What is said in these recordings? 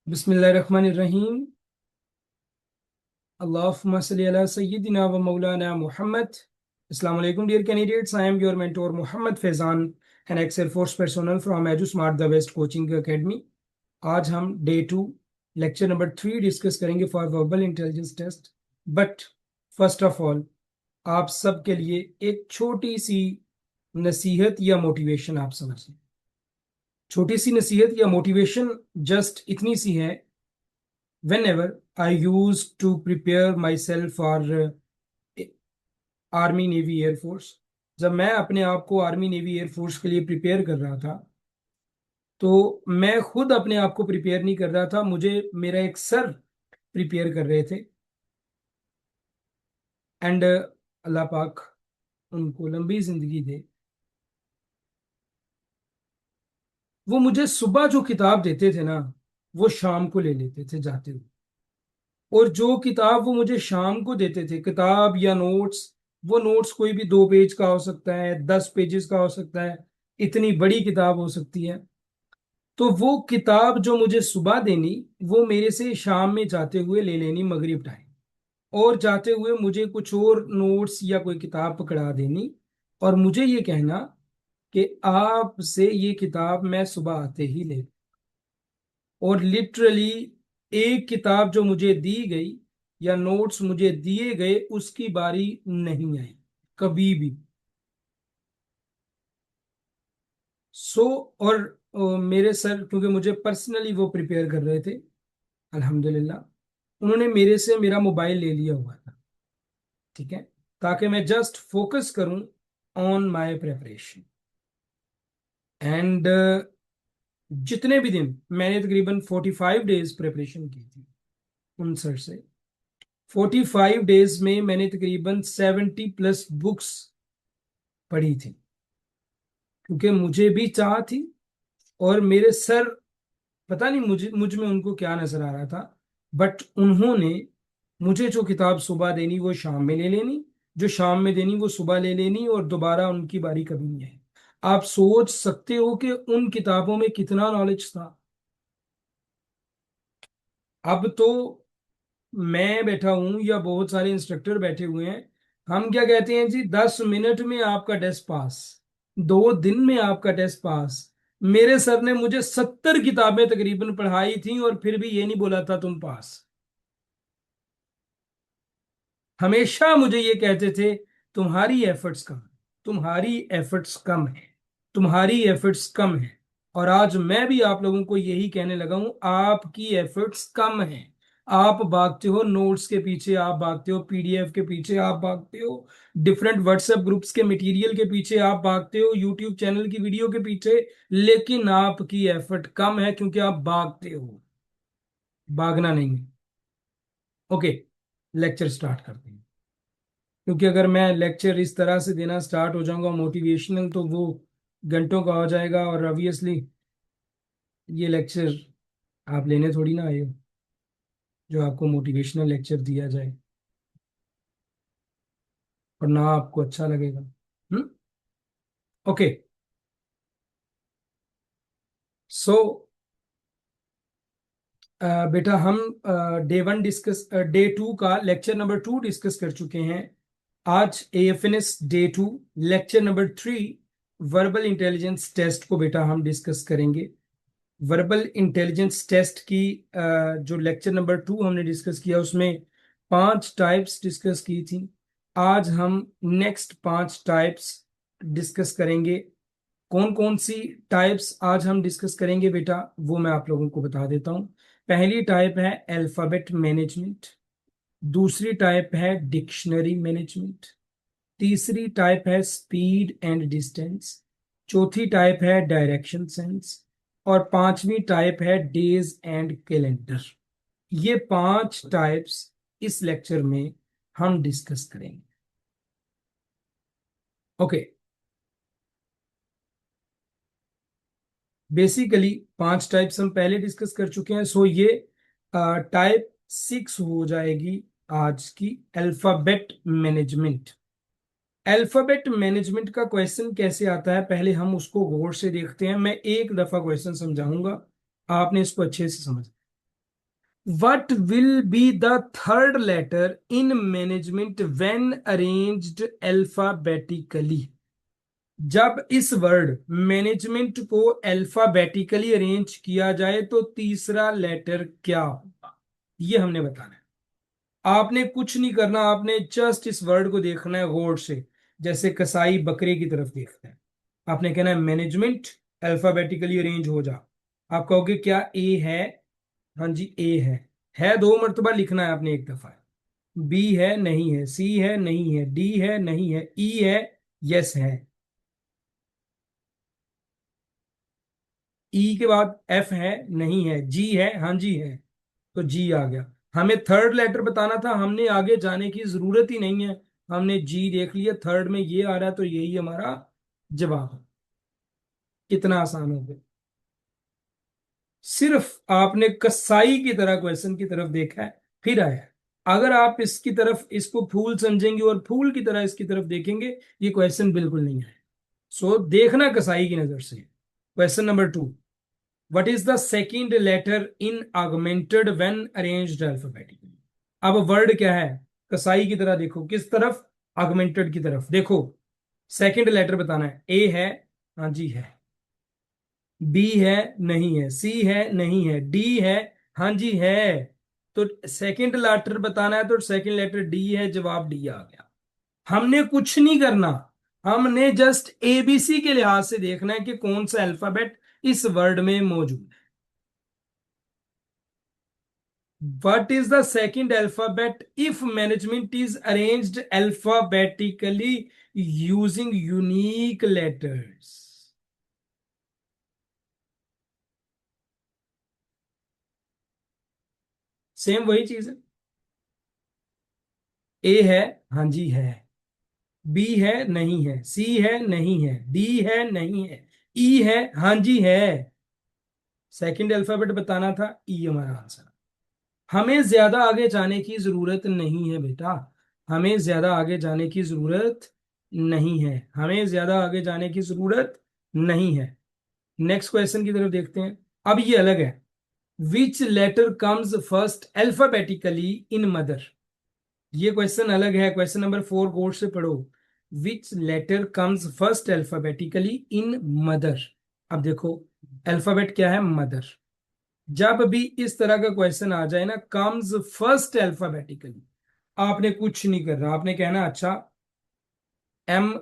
बिस्मिल्लाहिर्रहमानिर्रहीम। अल्लाहुम्मा सल्ली अला सय्यिदिना व मौलाना मुहम्मद। अस्सलाम वालेकुम dear candidates, I am your mentor Mohammad Faizan, an ex air force personnel from edu smart the best coaching academy. आज हम डे 2 लेक्चर नंबर 3 डिस्कस करेंगे for verbal intelligence test. But first of all, आप सबके लिए एक छोटी सी नसीहत या मोटिवेशन आप समझ लें। छोटी सी नसीहत या मोटिवेशन जस्ट इतनी सी है। whenever I used to prepare myself for army navy air force, जब मैं अपने आप को आर्मी नेवी एयरफोर्स के लिए प्रिपेयर कर रहा था, तो मैं खुद अपने आप को प्रिपेयर नहीं कर रहा था, मुझे मेरा एक सर प्रिपेयर कर रहे थे। एंड अल्लाह पाक उनको लंबी जिंदगी दे। वो मुझे सुबह जो किताब देते थे ना, वो शाम को ले लेते थे जाते हुए। और जो किताब वो मुझे शाम को देते थे, किताब या नोट्स, वो नोट्स कोई भी 2 पेज का हो सकता है, 10 पेजेस का हो सकता है, इतनी बड़ी किताब हो सकती है। तो वो किताब जो मुझे सुबह देनी, वो मेरे से शाम में जाते हुए ले लेनी मगरिब टाइम। और जाते हुए मुझे कुछ और नोट्स या कोई किताब पकड़ा देनी, और मुझे ये कहना कि आपसे ये किताब मैं सुबह आते ही ले। और लिटरली एक किताब जो मुझे दी गई या नोट्स मुझे दिए गए, उसकी बारी नहीं आई कभी भी। सो और मेरे सर, क्योंकि मुझे पर्सनली वो प्रिपेयर कर रहे थे, अल्हम्दुलिल्लाह, उन्होंने मेरे से मेरा मोबाइल ले लिया हुआ था। ठीक है, ताकि मैं जस्ट फोकस करूं ऑन माय प्रेपरेशन। एंड जितने भी दिन मैंने तकरीबन 45 डेज प्रिपरेशन की थी उन सर से, 45 डेज में मैंने तकरीबन 70+ बुक्स पढ़ी थी, क्योंकि मुझे भी चाह थी। और मेरे सर, पता नहीं मुझ में उनको क्या नजर आ रहा था, बट उन्होंने मुझे जो किताब सुबह देनी वो शाम में ले लेनी, जो शाम में देनी वो सुबह ले लेनी, और दोबारा उनकी बारी कभी नहीं आई। आप सोच सकते हो कि उन किताबों में कितना नॉलेज था। अब तो मैं बैठा हूं या बहुत सारे इंस्ट्रक्टर बैठे हुए हैं, हम क्या कहते हैं जी, 10 मिनट में आपका टेस्ट पास, 2 दिन में आपका टेस्ट पास। मेरे सर ने मुझे 70 किताबें तकरीबन पढ़ाई थी, और फिर भी ये नहीं बोला था तुम पास। हमेशा मुझे ये कहते थे, तुम्हारी एफर्ट्स कम, तुम्हारी एफर्ट्स कम है, तुम्हारी एफर्ट्स कम है। और आज मैं भी आप लोगों को यही कहने लगा हूं, आपकी एफर्ट्स कम है। आप भागते हो नोट्स के पीछे, आप भागते हो पीडीएफ के पीछे, आप भागते हो डिफरेंट व्हाट्सएप ग्रुप्स के मटेरियल के पीछे, आप भागते हो यूट्यूब चैनल की वीडियो के पीछे, लेकिन आपकी एफर्ट कम है क्योंकि आप भागते हो, भागना नहीं है। ओके, लेक्चर स्टार्ट करते हैं। क्योंकि अगर मैं लेक्चर इस तरह से देना स्टार्ट हो जाऊंगा मोटिवेशनल, तो वो घंटों का हो जाएगा, और ऑब्वियसली ये लेक्चर आप लेने थोड़ी ना आए हो जो आपको मोटिवेशनल लेक्चर दिया जाए और ना आपको अच्छा लगेगा। ओके, सो बेटा, हम डे 2 का लेक्चर नंबर 2 डिस्कस कर चुके हैं। आज AFNS day 2 lecture number 3 verbal intelligence test को बेटा हम डिस्कस करेंगे। वर्बल इंटेलिजेंस टेस्ट की जो लेक्चर नंबर 2 हमने डिस्कस किया, उसमें 5 टाइप्स डिस्कस की थी। आज हम नेक्स्ट 5 टाइप्स डिस्कस करेंगे। कौन कौन सी टाइप्स आज हम डिस्कस करेंगे बेटा, वो मैं आप लोगों को बता देता हूं। पहली टाइप है अल्फाबेट मैनेजमेंट, दूसरी टाइप है डिक्शनरी मैनेजमेंट, तीसरी टाइप है स्पीड एंड डिस्टेंस, चौथी टाइप है डायरेक्शन सेंस, और पांचवी टाइप है डेज एंड कैलेंडर। ये 5 टाइप्स इस लेक्चर में हम डिस्कस करेंगे। ओके, बेसिकली 5 टाइप्स हम पहले डिस्कस कर चुके हैं, सो ये टाइप 6 हो जाएगी आज की, अल्फाबेट मैनेजमेंट। अल्फाबेट मैनेजमेंट का क्वेश्चन कैसे आता है, पहले हम उसको गौर से देखते हैं। मैं एक दफा क्वेश्चन समझाऊंगा, आपने इसको अच्छे से समझ। What will be the third letter in management when arranged alphabetically? जब इस वर्ड मैनेजमेंट को अल्फाबेटिकली अरेंज किया जाए तो तीसरा लेटर क्या होगा, ये हमने बताना है। आपने कुछ नहीं करना, आपने जस्ट इस वर्ड को देखना है गौर से, जैसे कसाई बकरे की तरफ देखते हैं। आपने कहना है मैनेजमेंट अल्फाबेटिकली अरेंज हो जा। आप कहोगे क्या ए है? हाँ जी ए है दो मर्तबा लिखना है आपने एक दफा। बी है नहीं है, सी है नहीं है, डी है नहीं है, ई है यस है, ई के बाद एफ है नहीं है, जी है हाँ जी है, तो जी आ गया। हमें थर्ड लेटर बताना था, हमने आगे जाने की जरूरत ही नहीं है। हमने जी देख लिया, थर्ड में ये आ रहा है तो यही हमारा जवाब है। कितना आसान हो गया। सिर्फ आपने कसाई की तरह क्वेश्चन की तरफ देखा है फिर आया है। अगर आप इसकी तरफ इसको फूल समझेंगे और फूल की तरह इसकी तरफ देखेंगे, ये क्वेश्चन बिल्कुल नहीं है। सो देखना कसाई की नजर से। Question number 2, what is the second letter in augmented when arranged alphabetically? अब वर्ड क्या है? कसाई की तरह देखो, किस तरफ? ऑगमेंटेड की तरफ देखो। सेकंड लेटर बताना है। ए है हाँ जी है, बी है नहीं है, सी है नहीं है, डी है हाँ जी है। तो सेकंड लेटर बताना है तो सेकंड लेटर डी है, जवाब डी आ गया। हमने कुछ नहीं करना, हमने जस्ट एबीसी के लिहाज से देखना है कि कौन सा अल्फाबेट इस वर्ड में मौजूद है। What is the second alphabet if management is arranged alphabetically using unique letters? Same वही चीज है। ए है हाँ जी है, बी है नहीं है, सी है नहीं है, डी है नहीं है, ई है हाँ जी है। सेकंड अल्फाबेट बताना था, ई हमारा आंसर। हमें ज्यादा आगे जाने की जरूरत नहीं है बेटा, हमें ज्यादा आगे जाने की जरूरत नहीं है, हमें ज्यादा आगे जाने की जरूरत नहीं है। नेक्स्ट क्वेश्चन की तरफ देखते हैं। अब ये अलग है। Which letter comes first alphabetically in mother? ये क्वेश्चन अलग है। क्वेश्चन नंबर 4 गौर से पढ़ो। विच लेटर कम्स फर्स्ट अल्फाबेटिकली इन मदर? अब देखो अल्फाबेट क्या है? मदर। जब भी इस तरह का क्वेश्चन आ जाए ना, कम्स फर्स्ट अल्फाबेटिकली, आपने कुछ नहीं करना, आपने कहना अच्छा M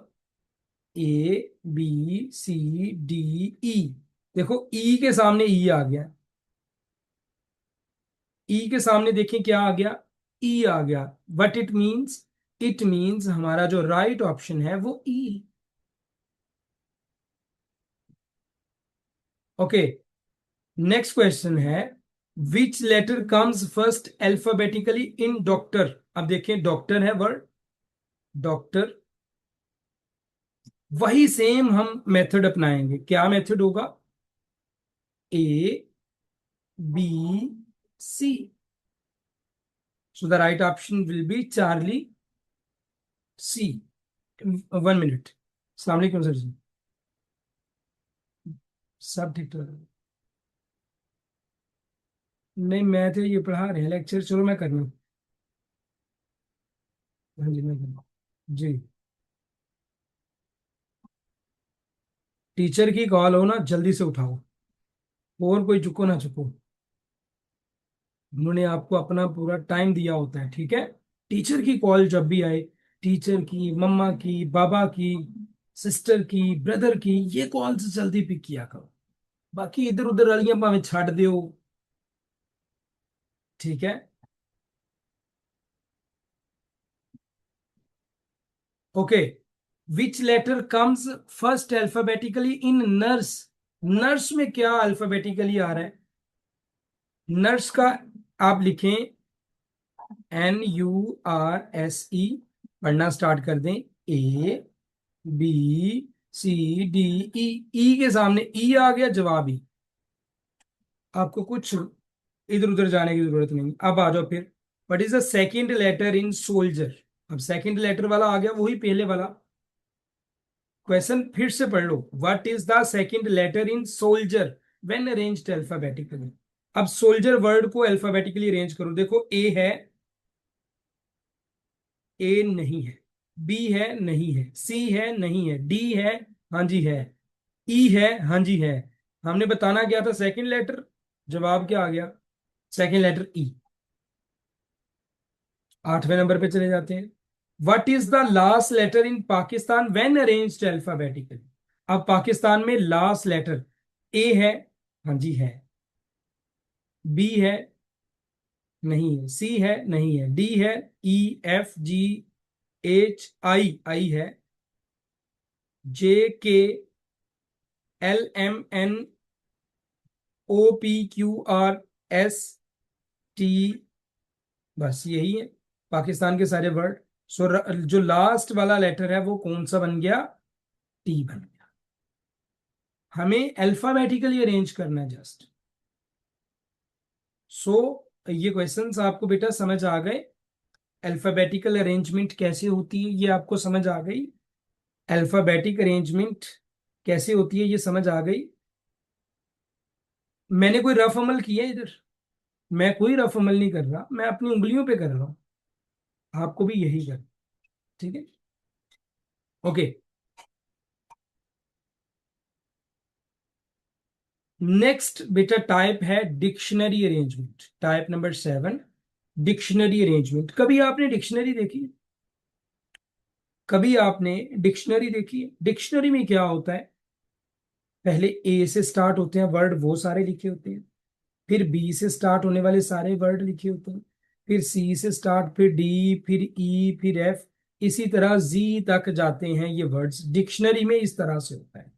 A B C D E. देखो ई के सामने ई आ गया, ई के सामने देखें क्या आ गया? ई आ गया। But it means, it means हमारा जो राइट ऑप्शन है वो ई। ओके, नेक्स्ट क्वेश्चन है which letter comes first alphabetically in doctor? अब देखें डॉक्टर है वर्ड, डॉक्टर। वही सेम हम मेथड अपनाएंगे। क्या मेथड होगा? A B C. So the right option will be charlie C. 1 minute. अस्सलाम वालेकुम सर जी। सब ठीक ठाक है। नहीं मैं तो ये पढ़ा रहे हैं लेक्चर, चलो मैं कर लूँ। हाँ जी मैं कर लूँ जी। टीचर की कॉल हो ना जल्दी से उठाओ, और कोई चुको ना चुको। उन्होंने आपको अपना पूरा टाइम दिया होता है, ठीक है। टीचर की कॉल जब भी आए, टीचर की, मम्मा की, बाबा की, सिस्टर की, ब्रदर की, ये कॉल से जल्दी पिक किया करो। बाकी इधर उधर वालियां भाਵੇਂ छाड़ दियो, ठीक है। ओके, विच लेटर कम्स फर्स्ट अल्फाबेटिकली इन नर्स? नर्स में क्या अल्फाबेटिकली आ रहा है? नर्स का आप लिखें NURSE, पढ़ना स्टार्ट कर दें। ए बी सी डी ई, ई के सामने ई आ गया, जवाब ई। आपको कुछ इधर उधर जाने की जरूरत नहीं। अब आ जाओ फिर, what is the second letter in soldier? अब सेकंड लेटर वाला आ गया, वही पहले वाला क्वेश्चन फिर से पढ़ लो। What is the second letter in soldier when arranged alphabetically? अब सोल्जर वर्ड को अल्फाबेटिकली अरेंज करो। देखो ए है, ए नहीं है, बी है नहीं है, सी है नहीं है, डी है हाँ जी है, ई है हाँ जी है। हमने बताना क्या था? Second letter. जवाब क्या आ गया? Second letter E. 8वें नंबर पे चले जाते हैं। What is the last letter in Pakistan when arranged alphabetically? अब पाकिस्तान में लास्ट लेटर ए है हाँ जी है, बी है नहीं है, सी है नहीं है, डी है, E F G H I आई है, J K L M N O P Q R S T, बस यही है पाकिस्तान के सारे वर्ड। सो जो लास्ट वाला लेटर है वो कौन सा बन गया? टी बन गया। हमें अल्फाबेटिकली अरेंज करना है जस्ट। सो ये क्वेश्चंस आपको बेटा समझ आ गए? अल्फाबेटिकल अरेंजमेंट कैसे होती है ये आपको समझ आ गई? अल्फाबेटिक अरेंजमेंट कैसे होती है ये समझ आ गई? मैंने कोई रफ अमल किया है इधर? मैं कोई रफ अमल नहीं कर रहा, मैं अपनी उंगलियों पे कर रहा हूं। आपको भी यही कर, ठीक है? ओके। नेक्स्ट बेटा टाइप है dictionary arrangement. Type number 7, dictionary arrangement. कभी आपने डिक्शनरी देखी है? कभी आपने डिक्शनरी देखी है? डिक्शनरी में क्या होता है? पहले ए से स्टार्ट होते हैं वर्ड, वो सारे लिखे होते हैं। फिर बी से स्टार्ट होने वाले सारे वर्ड लिखे होते हैं। फिर सी से स्टार्ट, फिर डी, फिर ई, फिर एफ, इसी तरह जी तक जाते हैं ये वर्ड्स। डिक्शनरी में इस तरह से होता है।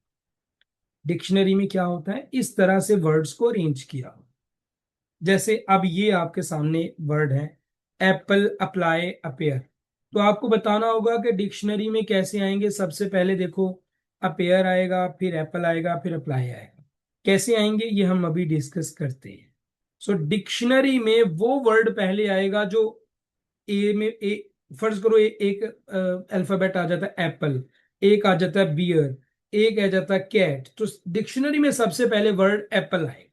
डिक्शनरी में क्या होता है? इस तरह से वर्ड्स को अरेंज किया। जैसे अब ये आपके सामने वर्ड है, एप्पल, अप्लाई, अपेयर। तो आपको बताना होगा कि डिक्शनरी में कैसे आएंगे। सबसे पहले देखो, अपेयर आएगा, फिर एप्पल आएगा, फिर अप्लाई आएगा। कैसे आएंगे ये हम अभी डिस्कस करते हैं। सो डिक्शनरी में वो वर्ड पहले आएगा जो ए में ए, फर्ज करो एक अल्फाबेट आ जाता है एप्पल, एक आ जाता है बियर, एक आ जाता है कैट। तो डिक्शनरी में सबसे पहले वर्ड एप्पल आएगा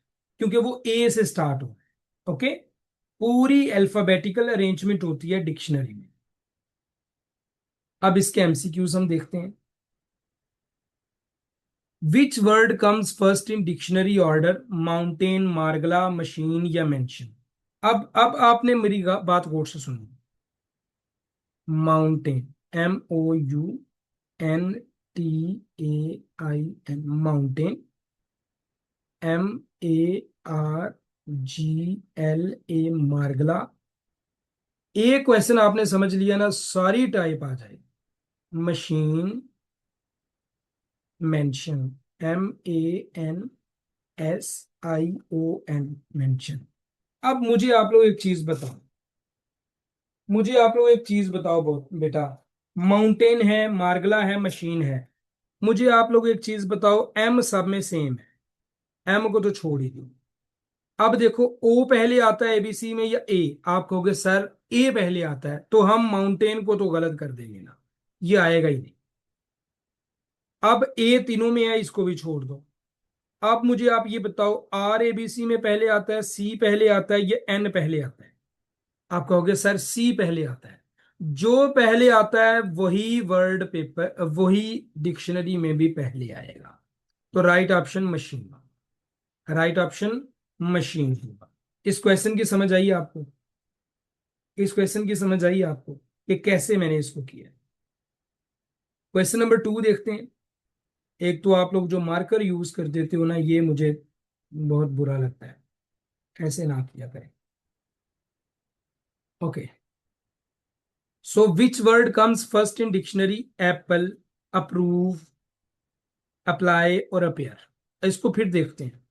क्योंकि वो ए से स्टार्ट हो। ओके, पूरी अल्फाबेटिकल अरेंजमेंट होती है डिक्शनरी में। अब इसके एमसीक्यूज हम देखते हैं। Which word comes first in dictionary order? Mountain, Margalla, machine या मेंशन? अब आपने मेरी बात गौर से सुनी। माउंटेन, MOUNTAIN, माउंटेन, MARGLA, मार्गला। एक क्वेश्चन आपने समझ लिया ना, सारी टाइप आ जाएगी। Machine, mention, MENSION, mention. अब मुझे आप लोग एक चीज बताओ, मुझे आप लोग एक चीज बताओ बहुत बेटा। माउंटेन है, मार्गला है, मशीन है। मुझे आप लोग एक चीज बताओ, एम सब में सेम है, एम को तो छोड़ ही दो। अब देखो, ओ पहले आता है एबीसी में या ए? आप कहोगे सर ए पहले आता है, तो हम माउंटेन को तो गलत कर देंगे ना, ये आएगा ही नहीं। अब ए तीनों में है, इसको भी छोड़ दो। अब मुझे आप ये बताओ, आर एबीसी में पहले आता है, सी पहले आता है, ये एन पहले आता है? आप कहोगे सर सी पहले आता है। जो पहले आता है वही वर्ड पेपर, वही डिक्शनरी में भी पहले आएगा। तो right option machine, right option machine होगा। इस क्वेश्चन की समझ आई आपको? इस क्वेश्चन की समझ आई आपको कि कैसे मैंने इसको किया? क्वेश्चन नंबर 2 देखते हैं। एक तो आप लोग जो मार्कर यूज कर देते हो ना, ये मुझे बहुत बुरा लगता है, ऐसे ना किया करें। Okay, so which word comes first in dictionary? Apple, approve, apply और अपेयर। इसको फिर देखते हैं।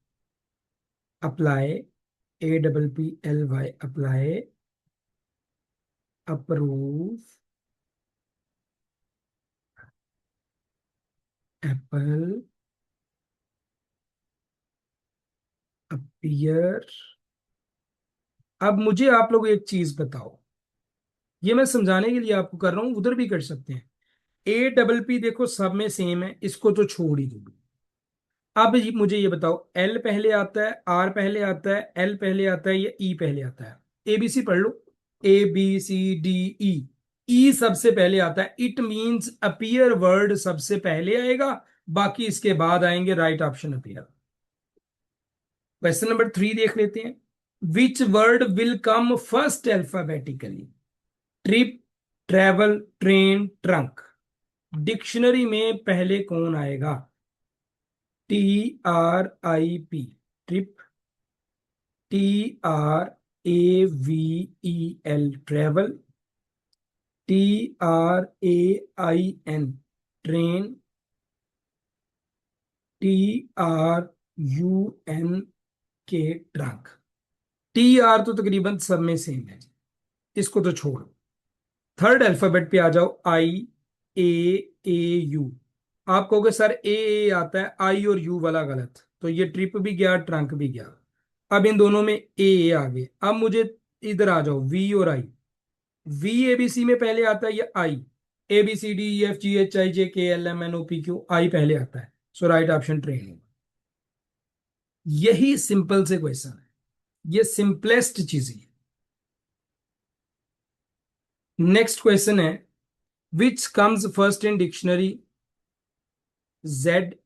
Apply, APPLY, apply, approve, Apple, appear. अब मुझे आप लोग एक चीज बताओ, ये मैं समझाने के लिए आपको कर रहा हूं, उधर भी कर सकते हैं। APP देखो सब में सेम है, इसको तो छोड़ ही दूंगी। अब मुझे ये बताओ, एल पहले आता है, आर पहले आता है, एल पहले आता है या ई पहले आता है? एबीसी पढ़ लो, ए बी सी डी ई। ई सबसे पहले आता है, इट मींस अपीयर वर्ड सबसे पहले आएगा, बाकी इसके बाद आएंगे। Right option appear. Question number 3 देख लेते हैं। Which word will come first alphabetically? Trip, travel, train, trunk. Dictionary में पहले कौन आएगा? TRIP, trip. TRAVEL, travel. TRAIN, train. TRUNK, trunk. TR तो तकरीबन सब में सेम है, इसको तो छोड़ो। थर्ड अल्फाबेट पे आ जाओ, IAAU। आप कहोगे सर ए आता है, आई और यू वाला गलत, तो ये ट्रिप भी गया, ट्रंक भी गया। अब इन दोनों में ए आ गए। अब मुझे इधर आ जाओ, वी और आई। वी एबीसी में पहले आता है या आई? ABCDEFGHIJKLMNOPQ, आई पहले आता है। सो राइट ऑप्शन ट्रेन है। यही सिंपल से क्वेश्चन है, ये सिंपलेस्ट चीज है। नेक्स्ट क्वेश्चन है, which comes first in dictionary? ZENITH,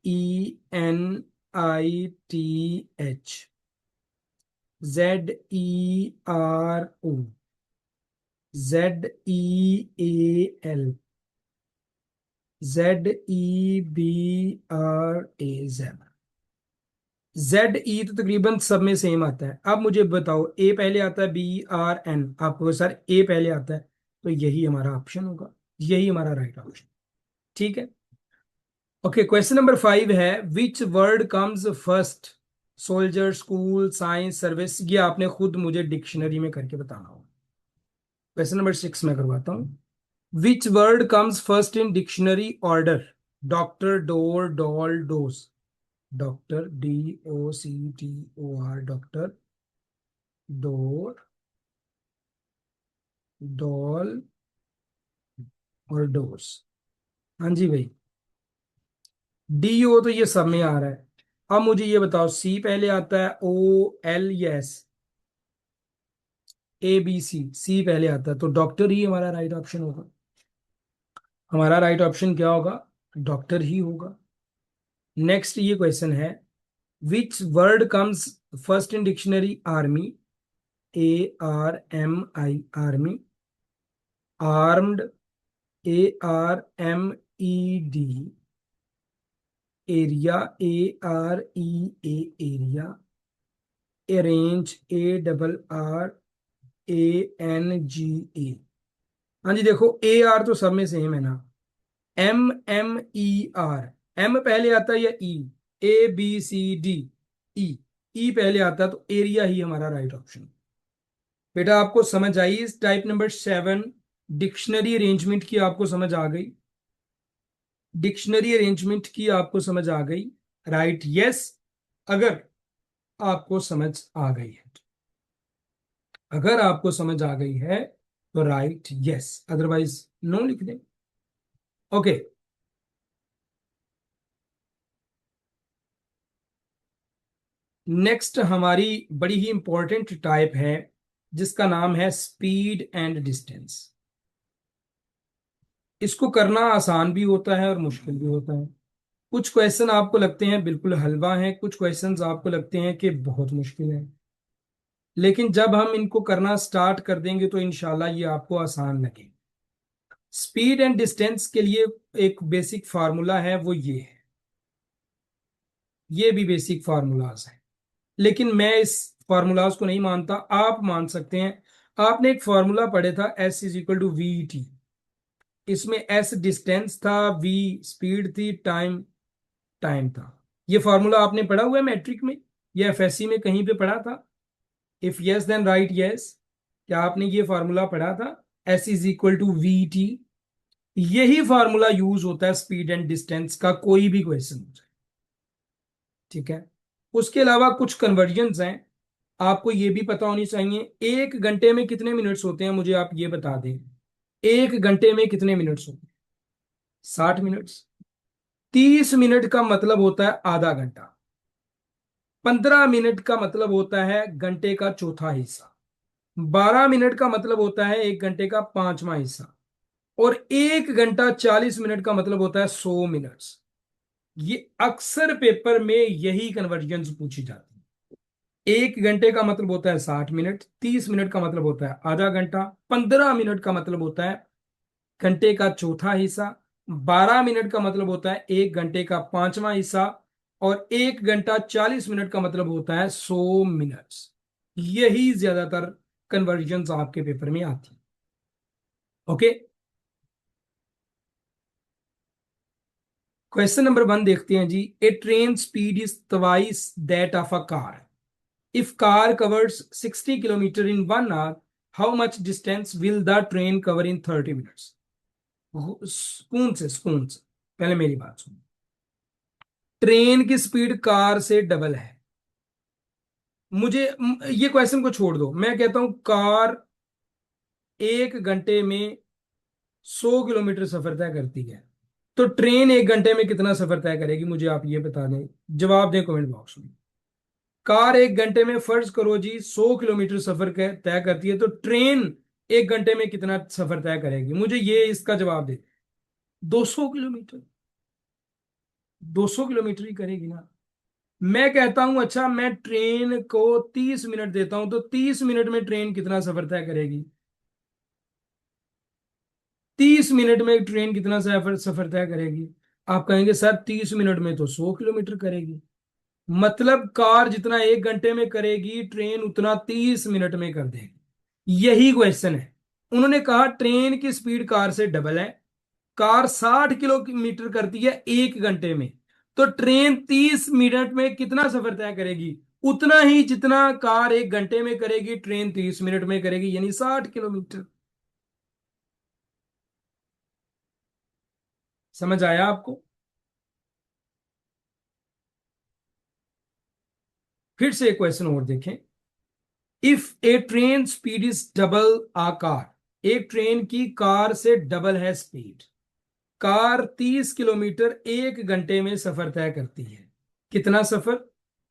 ZERO, ZEAL, ZEBRA। ZE तो तकरीबन सब में सेम आता है। अब मुझे बताओ, ए पहले आता है, BRN, आपको सर ए पहले आता है, तो यही हमारा ऑप्शन होगा, यही हमारा राइट ऑप्शन। ठीक है। ओके, क्वेश्चन नंबर 5 है, विच word comes first? Soldier, school, science, service. ये आपने खुद मुझे डिक्शनरी में करके बताना होगा। क्वेश्चन नंबर 6 में करवाता हूं। विच word comes first in dictionary order? Doctor, door, doll, dose. Doctor, DOCTOR, doctor, door, doll और डोर्स। हाँ जी भाई, DO तो ये सब में आ रहा है। अब मुझे ये बताओ, सी पहले आता है, OL या S? ABC, सी पहले आता है, तो डॉक्टर ही हमारा राइट ऑप्शन होगा। हमारा राइट ऑप्शन क्या होगा? डॉक्टर ही होगा। नेक्स्ट ये क्वेश्चन है, विच word comes first in dictionary? Army, ARMI, army. Armed, ARMED, area, AREA, area. Arrange, ARRANGE। हाँ जी, देखो AR तो सब में सेम है ना। MMER, एम पहले आता है या ई? ABCD, ई। ई पहले आता है, तो एरिया ही हमारा राइट ऑप्शन। बेटा आपको समझ आई इस टाइप नंबर 7 डिक्शनरी अरेंजमेंट की? आपको समझ आ गई? डिक्शनरी अरेंजमेंट की आपको समझ आ गई? Right, yes. अगर आपको समझ आ गई है, अगर आपको समझ आ गई है तो राइट यस, अदरवाइज नो लिख दें। ओके, नेक्स्ट हमारी बड़ी ही इंपॉर्टेंट टाइप है, जिसका नाम है स्पीड एंड डिस्टेंस। इसको करना आसान भी होता है और मुश्किल भी होता है। कुछ क्वेश्चन आपको लगते हैं बिल्कुल हलवा हैं, कुछ क्वेश्चंस आपको लगते हैं कि बहुत मुश्किल है, लेकिन जब हम इनको करना स्टार्ट कर देंगे तो इंशाल्लाह ये आपको आसान लगे। स्पीड एंड डिस्टेंस के लिए एक बेसिक फार्मूला है, वो ये है। ये भी बेसिक फार्मूलाज है, लेकिन मैं इस फार्मूलाज को नहीं मानता, आप मान सकते हैं। आपने एक फार्मूला पढ़े था, S = VT। इसमें S डिस्टेंस था, V स्पीड थी, टाइम टाइम था। ये फार्मूला आपने पढ़ा हुआ है मैट्रिक में या FSC में कहीं पे पढ़ा था? If yes then write yes. क्या आपने ये फार्मूला पढ़ा था? S = VT। यही फार्मूला यूज होता है स्पीड एंड डिस्टेंस का, कोई भी क्वेश्चन हो जाए। ठीक है। उसके अलावा कुछ कन्वर्जन्स हैं, आपको ये भी पता होनी चाहिए। 1 घंटे में कितने मिनट्स होते हैं, मुझे आप ये बता दें। 1 घंटे में कितने मिनट्स होते हैं? 60 मिनट्स। 30 मिनट का मतलब होता है आधा घंटा। 15 मिनट का मतलब होता है घंटे का चौथा हिस्सा, 12 मिनट का मतलब होता है 1 घंटे का पांचवा हिस्सा, और 1 घंटा 40 मिनट का मतलब होता है 100 मिनट्स। ये अक्सर पेपर में यही कन्वर्जन पूछी जाती है। 1 घंटे का मतलब होता है 60 मिनट, 30 मिनट का मतलब होता है आधा घंटा, 15 मिनट का मतलब होता है घंटे का चौथा हिस्सा, 12 मिनट का मतलब होता है 1 घंटे का पांचवा हिस्सा, और 1 घंटा 40 मिनट का मतलब होता है 100 मिनट्स। यही ज्यादातर कन्वर्जन आपके पेपर में आती है। ओके, क्वेश्चन नंबर 1 देखते हैं जी। A train speed is twice that of a car. If car covers 60 kilometre in 1 hour, how much distance will the train cover in 30 minutes? सुकून से पहले मेरी बात सुनो। ट्रेन की स्पीड कार से डबल है। ये क्वेश्चन को छोड़ दो, मैं कहता हूं कार 1 घंटे में 100 किलोमीटर सफर तय करती है, तो ट्रेन 1 घंटे में कितना सफर तय करेगी? मुझे आप ये बता दें, जवाब दें कमेंट बॉक्स में। कार 1 घंटे में, फर्ज करो जी, 100 किलोमीटर सफर तय करती है, तो ट्रेन 1 घंटे में कितना सफर तय करेगी? मुझे ये इसका जवाब दे। 200 किलोमीटर। 200 किलोमीटर ही करेगी ना। मैं कहता हूं अच्छा, मैं ट्रेन को 30 मिनट देता हूं, तो 30 मिनट में ट्रेन कितना सफर तय करेगी? 30 मिनट में ट्रेन कितना सफर सफर तय करेगी? आप कहेंगे सर 30 मिनट में तो 100 किलोमीटर करेगी। मतलब कार जितना 1 घंटे में करेगी, ट्रेन उतना 30 मिनट में कर देगी। यही क्वेश्चन है। उन्होंने कहा ट्रेन की स्पीड कार से डबल है, कार 60 किलोमीटर करती है 1 घंटे में, तो ट्रेन 30 मिनट में कितना सफर तय करेगी? उतना ही जितना कार 1 घंटे में करेगी, ट्रेन 30 मिनट में करेगी, यानी 60 किलोमीटर। समझ आया आपको? फिर से एक क्वेश्चन और देखें। If a train speed is double a car, एक ट्रेन की कार से डबल है स्पीड, कार 30 किलोमीटर 1 घंटे में सफर तय करती है। कितना सफर?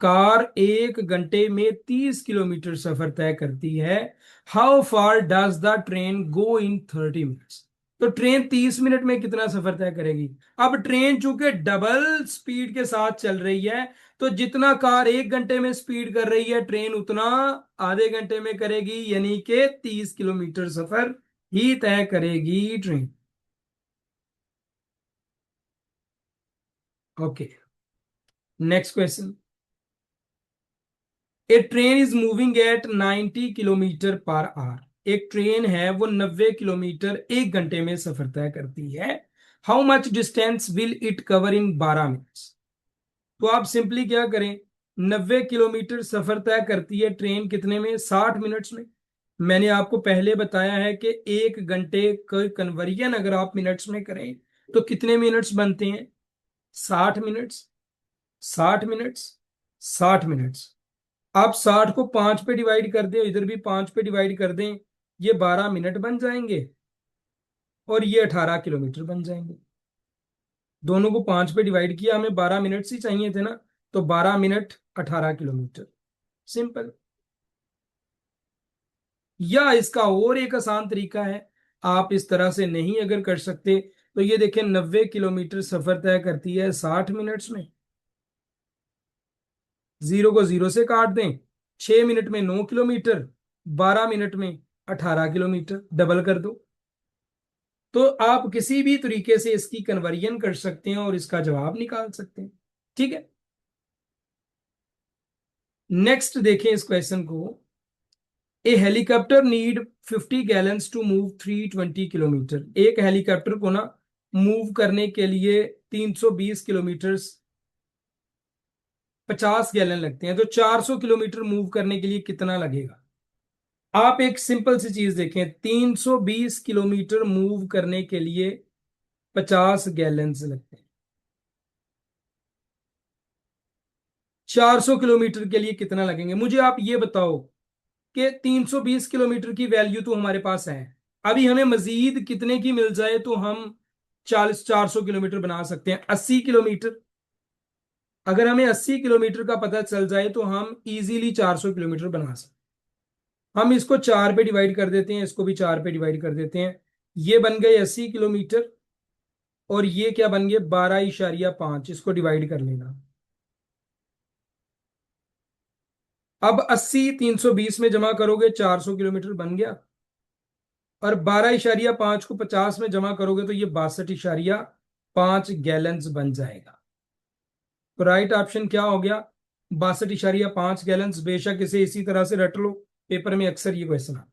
कार 1 घंटे में 30 किलोमीटर सफर तय करती है। How far does the train go in 30 minutes? तो ट्रेन 30 मिनट में कितना सफर तय करेगी? अब ट्रेन चूंकि डबल स्पीड के साथ चल रही है, तो जितना कार 1 घंटे में स्पीड कर रही है, ट्रेन उतना आधे घंटे में करेगी, यानी कि 30 किलोमीटर सफर ही तय करेगी train. Okay, next question. A train is moving at 90 kilometre per hour. एक ट्रेन है, वो 90 किलोमीटर 1 घंटे में सफर तय करती है। How much distance will it cover in 12 minutes? तो आप सिंपली क्या करें, 90 किलोमीटर सफर तय करती है ट्रेन, कितने में? 60 मिनट्स में। मैंने आपको पहले बताया है कि 1 घंटे का कन्वर्जन अगर आप मिनट्स में करें तो कितने मिनट्स बनते हैं? 60 मिनट्स। 60 minutes, 60 minutes. आप 60 को 5 पे डिवाइड कर दें, इधर भी 5 पे डिवाइड कर दें, ये 12 मिनट बन जाएंगे, और ये 18 किलोमीटर बन जाएंगे। दोनों को 5 पे डिवाइड किया, हमें 12 मिनट ही चाहिए थे ना, तो 12 मिनट 18 किलोमीटर। सिंपल। या इसका और एक आसान तरीका है, आप इस तरह से नहीं अगर कर सकते, तो ये देखें, 90 किलोमीटर सफर तय करती है 60 मिनट्स में। जीरो को जीरो से काट दें, 6 मिनट में 9 किलोमीटर, 12 मिनट में 18 किलोमीटर, डबल कर दो। तो आप किसी भी तरीके से इसकी कन्वर्जन कर सकते हैं और इसका जवाब निकाल सकते हैं। ठीक है, नेक्स्ट देखें इस क्वेश्चन को। A helicopter need 50 gallons to move 320 kilometre. एक हेलीकॉप्टर को ना मूव करने के लिए 320 किलोमीटर 50 गैलन लगते हैं, तो 400 किलोमीटर मूव करने के लिए कितना लगेगा? आप एक सिंपल सी चीज देखें, 320 किलोमीटर मूव करने के लिए 50 गैलन लगते हैं, 400 किलोमीटर के लिए कितना लगेंगे? मुझे आप ये बताओ कि 320 किलोमीटर की वैल्यू तो हमारे पास है, अभी हमें मजीद कितने की मिल जाए तो हम 40 400 किलोमीटर बना सकते हैं? 80 किलोमीटर। अगर हमें 80 किलोमीटर का पता चल जाए तो हम इजीली 400 किलोमीटर बना सकते। हम इसको 4 पे डिवाइड कर देते हैं, इसको भी 4 पे डिवाइड कर देते हैं। ये बन गए 80 किलोमीटर, और ये क्या बन गए 12.5, इसको डिवाइड कर लेना। अब 80 320 में जमा करोगे 400 किलोमीटर बन गया, और 12.5 को 50 में जमा करोगे तो ये 62.5 गैलन्स बन जाएगा। तो राइट ऑप्शन क्या हो गया, 62.5 गैलन्स। बेशक इसे इसी तरह से रट लो, पेपर में अक्सर ये क्वेश्चन आता।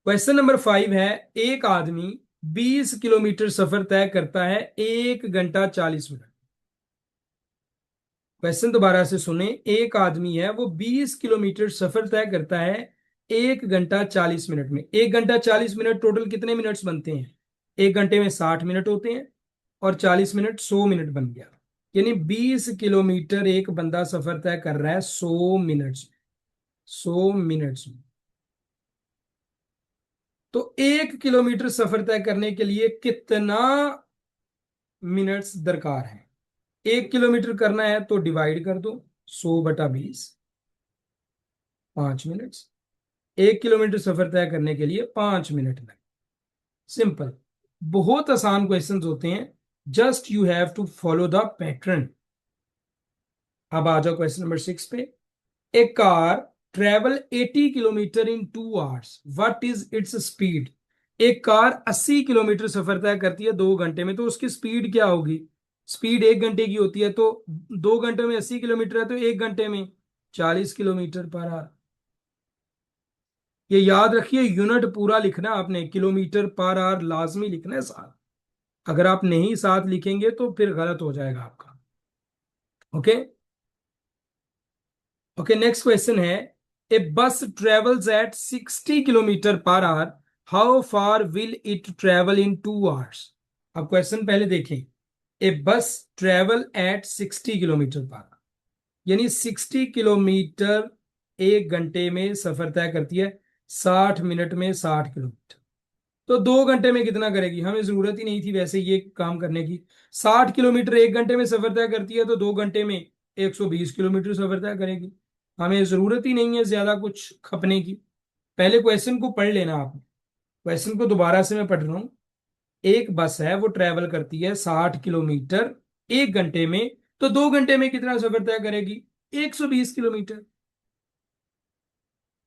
क्वेश्चन नंबर 5 है, एक आदमी 20 किलोमीटर सफर तय करता है 1 घंटा 40 मिनट। क्वेश्चन दोबारा से सुने, एक आदमी है वो 20 किलोमीटर सफर तय करता है 1 घंटा 40 मिनट में। 1 घंटा 40 मिनट टोटल कितने मिनट्स बनते हैं, 1 घंटे में 60 मिनट होते हैं, और 40 मिनट 100 मिनट बन गया। यानी 20 किलोमीटर एक बंदा सफर तय कर रहा है 100 मिनट्स, 100 मिनट्स में। तो 1 किलोमीटर सफर तय करने के लिए कितना मिनट्स दरकार है। 1 किलोमीटर करना है तो डिवाइड कर दो, 100/20, 5 मिनट्स। 1 किलोमीटर सफर तय करने के लिए 5 मिनट लगे। सिंपल, बहुत आसान क्वेश्चंस होते हैं, just you have to follow the pattern. अब आ जाओ क्वेश्चन नंबर 6 पे। A car travel 80 kilometre in 2 hours, what is its speed. एक कार 80 किलोमीटर सफर तय करती है 2 घंटे में, तो उसकी स्पीड क्या होगी। स्पीड 1 घंटे की होती है, तो 2 घंटे में 80 किलोमीटर है, तो 1 घंटे में 40 किलोमीटर पर आवर। ये याद रखिए, यूनिट पूरा लिखना आपने, किलोमीटर पर आवर लाजमी लिखना है साथ। अगर आप नहीं साथ लिखेंगे तो फिर गलत हो जाएगा आपका। ओके ओके, नेक्स्ट क्वेश्चन है, ए बस travels eight 60 kilometre per hour, how far will it travel in 2 hours. अब क्वेश्चन पहले देखें। ए बस travel eight 60 kilometre per hour, यानी 60 किलोमीटर 1 घंटे में सफर तय करती है, 60 मिनट में 60 किलोमीटर। तो 2 घंटे में कितना करेगी, हमें जरूरत ही नहीं थी वैसे ये काम करने की। 60 किलोमीटर 1 घंटे में सफर तय करती है, तो 2 घंटे में 120 किलोमीटर सफर तय करेगी। हमें जरूरत ही नहीं है ज्यादा कुछ खपने की। पहले क्वेश्चन को पढ़ लेना आप। क्वेश्चन को दोबारा से मैं पढ़ रहा हूं। एक बस है वो ट्रेवल करती है 60 किलोमीटर 1 घंटे में, तो 2 घंटे में कितना सफर तय करेगी, 120 किलोमीटर।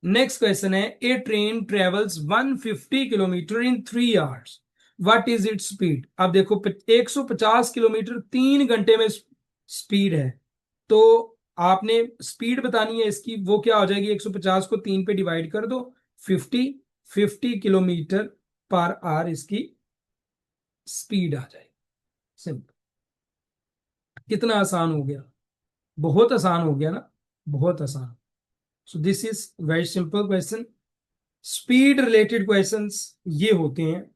नेक्स्ट क्वेश्चन है, a train travels 150 kilometre in 3 hours, what is it speed. अब देखो 150 किलोमीटर 3 घंटे में स्पीड है, तो आपने स्पीड बतानी है इसकी, वो क्या हो जाएगी, 150 को 3 पे डिवाइड कर दो, 50, 50 किलोमीटर पर आवर इसकी स्पीड आ जाएगी। सिंपल, कितना आसान हो गया, बहुत आसान हो गया ना, बहुत आसान। So this is very simple question. Speed related questions ये होते हैं,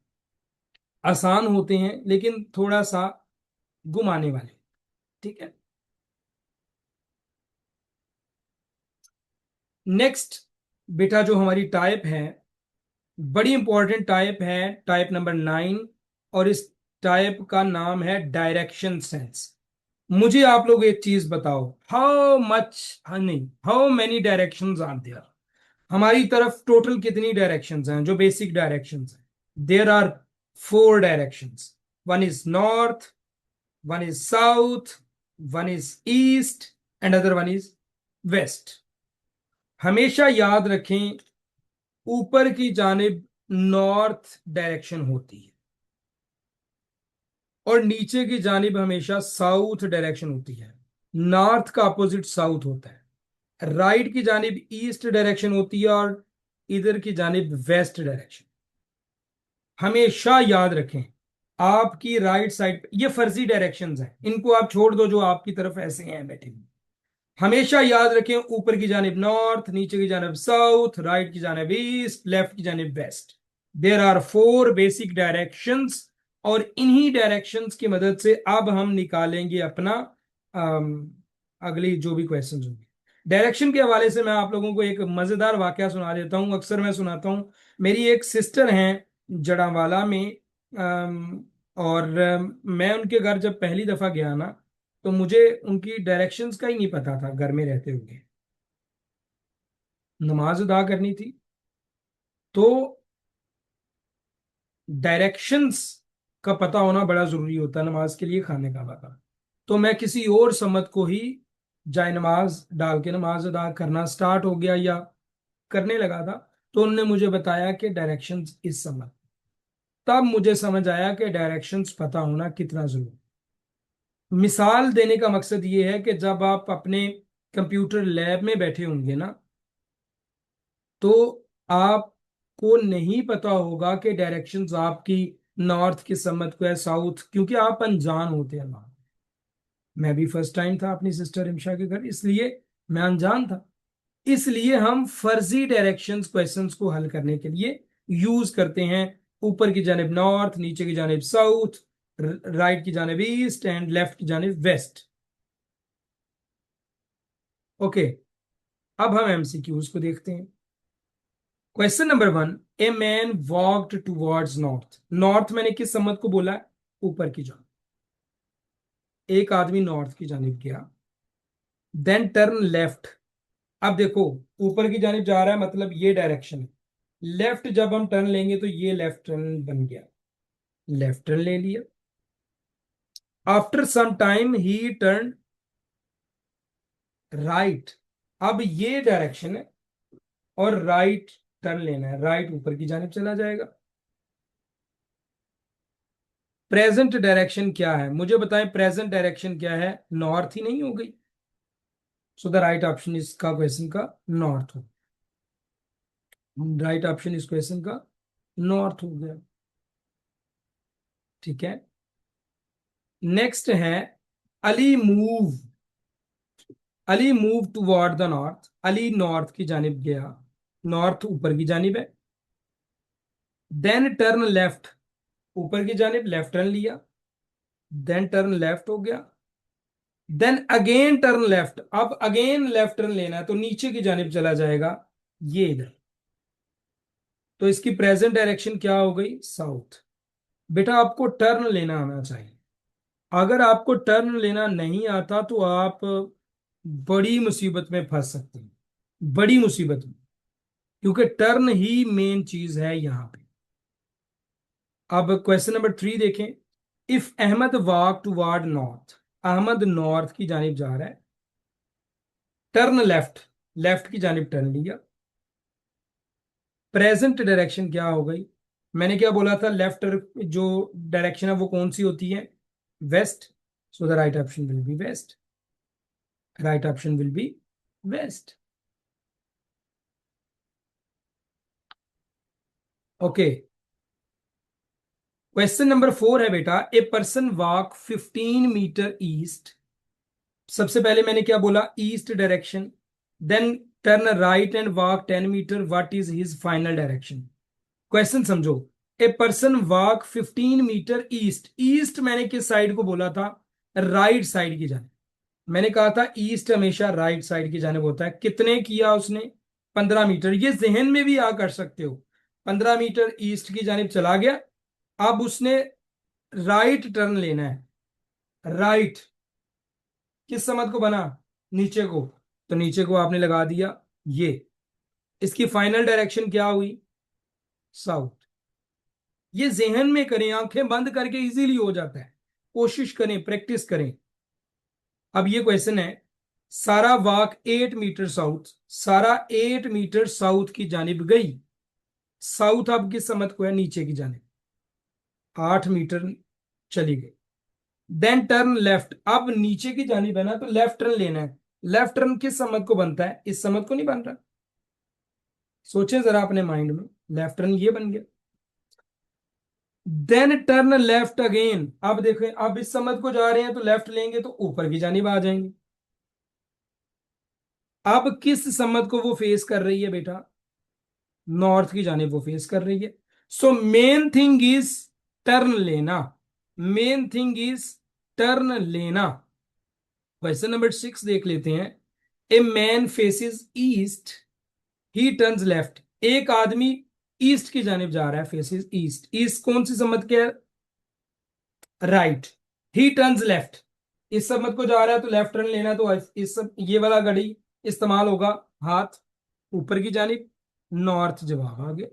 आसान होते हैं लेकिन थोड़ा सा घुमाने वाले। ठीक है, नेक्स्ट बेटा जो हमारी टाइप है, बड़ी इंपॉर्टेंट टाइप है, टाइप नंबर 9, और इस टाइप का नाम है डायरेक्शन सेंस। मुझे आप लोग एक चीज बताओ, हाउ मच, नहीं, how many directions are there. हमारी तरफ टोटल कितनी डायरेक्शंस हैं, जो बेसिक डायरेक्शंस हैं। There are 4 directions, one is north, one is south, one is east, and other one is west. हमेशा याद रखें, ऊपर की जानिब नॉर्थ डायरेक्शन होती है, और नीचे की जानिब हमेशा साउथ डायरेक्शन होती है। नॉर्थ का अपोजिट साउथ होता है, राइट की जानिब ईस्ट डायरेक्शन होती है, और इधर की जानिब वेस्ट डायरेक्शन। हमेशा याद रखें, आपकी राइट साइड पे ये फर्जी डायरेक्शंस हैं, इनको आप छोड़ दो जो आपकी तरफ ऐसे हैं बैठे हुए। हमेशा याद रखें, ऊपर की जानिब नॉर्थ, नीचे की जानिब साउथ, राइट की जानिब ईस्ट, लेफ्ट की जानिब west. There are 4 basic directions, और इन्हीं डायरेक्शंस की मदद से अब हम निकालेंगे अपना अगली जो भी क्वेश्चन होंगे। डायरेक्शन के हवाले से मैं आप लोगों को एक मजेदार वाकया सुना देता हूँ, अक्सर मैं सुनाता हूँ। मेरी एक सिस्टर हैं जड़ावाला में, और मैं उनके घर जब पहली दफा गया ना, तो मुझे उनकी डायरेक्शंस का ही नहीं पता था घर में रहते हुए, नमाज अदा करनी थी, तो डायरेक्शंस का पता होना बड़ा जरूरी होता है नमाज के लिए, खाने का पता। तो मैं किसी और समत को ही जाय नमाज डाल के नमाज अदा करना स्टार्ट हो गया या करने लगा था। तो उन्होंने मुझे बताया कि डायरेक्शंस इस समत, तब मुझे समझ आया कि डायरेक्शंस पता होना कितना जरूरी। मिसाल देने का मकसद ये है कि जब आप अपने कंप्यूटर लैब में बैठे होंगे ना, तो आपको नहीं पता होगा कि डायरेक्शंस आपकी नॉर्थ की समत को है, साउथ, क्योंकि आप अनजान होते हैं वहां। मैं भी फर्स्ट टाइम था अपनी सिस्टर इमशा के घर, इसलिए मैं अनजान था। इसलिए हम फर्जी डायरेक्शंस क्वेश्चंस को हल करने के लिए यूज करते हैं। ऊपर की जानिब नॉर्थ, नीचे की जानिब साउथ, राइट की जानिब ईस्ट एंड लेफ्ट की जानिब वेस्ट। ओके, अब हम एमसीक्यूज को देखते हैं। Question number 1, a man walked towards north. North मैंने किस सम्मत को बोला है? ऊपर की जानिब। एक आदमी नॉर्थ की जानिब गया, देन टर्न लेफ्ट। अब देखो, ऊपर की जानिब जा रहा है मतलब ये डायरेक्शन है। लेफ्ट जब हम टर्न लेंगे तो ये लेफ्ट टर्न बन गया, लेफ्ट टर्न ले लिया। आफ्टर सम टाइम ही टर्न राइट। अब ये डायरेक्शन है और राइट टर्न लेना है, राइट ऊपर की जानिब चला जाएगा। प्रेजेंट डायरेक्शन क्या है मुझे बताएं, प्रेजेंट डायरेक्शन क्या है? नॉर्थ ही नहीं हो गई? सो द राइट ऑप्शन इसका क्वेश्चन का नॉर्थ हो, राइट ऑप्शन इस क्वेश्चन का नॉर्थ हो गया। ठीक है, नेक्स्ट है Ali move. Ali move toward the north. Ali north की जानिब गया, नॉर्थ ऊपर की जानिब है। देन टर्न लेफ्ट, ऊपर की जानिब लेफ्ट टर्न लिया, देन टर्न लेफ्ट हो गया। देन अगेन टर्न लेफ्ट, अब अगेन लेफ्ट टर्न लेना है तो नीचे की जानिब चला जाएगा, ये इधर। तो इसकी प्रेजेंट डायरेक्शन क्या हो गई? साउथ। बेटा आपको टर्न लेना आना चाहिए। अगर आपको टर्न लेना नहीं आता तो आप बड़ी मुसीबत में फंस सकते हैं, बड़ी मुसीबत में, क्योंकि टर्न ही मेन चीज है यहां पे। अब क्वेश्चन नंबर 3 देखें। If Ahmad walk toward north, Ahmad north की जानिब जा रहा है, टर्न लेफ्ट, लेफ्ट की जानिब टर्न लिया। प्रेजेंट डायरेक्शन क्या हो गई? मैंने क्या बोला था, लेफ्ट जो डायरेक्शन है वो कौन सी होती है? West. So the right option will be west, right option will be west. Okay, question number 4 है बेटा, a person walk 15 metre east. सबसे पहले मैंने क्या बोला? East direction. Then turn right and walk 10 metre, what is his final direction? Question समझो। A person walk 15 metre east. East मैंने किस साइड को बोला था? राइट साइड की जाने। मैंने कहा था ईस्ट हमेशा राइट साइड की जानिब होता है। कितने किया उसने? 15 मीटर। ये जहन में भी आ कर सकते हो, 15 मीटर ईस्ट की जानिब चला गया। अब उसने राइट टर्न लेना है, राइट किस समत को बना? नीचे को। तो नीचे को आपने लगा दिया ये। इसकी फाइनल डायरेक्शन क्या हुई? साउथ। ये जहन में करें, आंखें बंद करके इजीली हो जाता है, कोशिश करें, प्रैक्टिस करें। अब ये क्वेश्चन है, सारा वॉक 8 मीटर साउथ, सारा 8 मीटर साउथ की जानिब गई। साउथ अब किस समत को है? नीचे की जानिब। 8 मीटर चली गई। देन टर्न लेफ्ट, अब नीचे की जानिब है ना तो लेफ्ट टर्न लेना है। लेफ्ट टर्न किस समत को बनता है? इस समत को नहीं बन रहा। सोचे जरा अपने माइंड में, लेफ्ट टर्न ये बन गया। Then turn left again. अब देखें, अब इस समत को जा रहे हैं तो लेफ्ट लेंगे तो ऊपर की जानिब आ जाएंगे। अब किस समत को वो फेस कर रही है बेटा? नॉर्थ की जानिब वो फेस कर रही है। So main thing is turn लेना, मेन थिंग इज टर्न लेना। क्वेश्चन नंबर 6 देख लेते हैं। A man faces east, he turns left. एक आदमी ईस्ट की जानिब जा रहा है, फेसेस ईस्ट। ईस्ट कौन सी समत के? राइट। ही टर्न्स लेफ्ट, इस सब मत को जा रहा है तो लेफ्ट टर्न लेना, तो इस सब ये वाला घड़ी इस्तेमाल होगा, हाथ ऊपर की जानिब, नॉर्थ जवाब आ गया।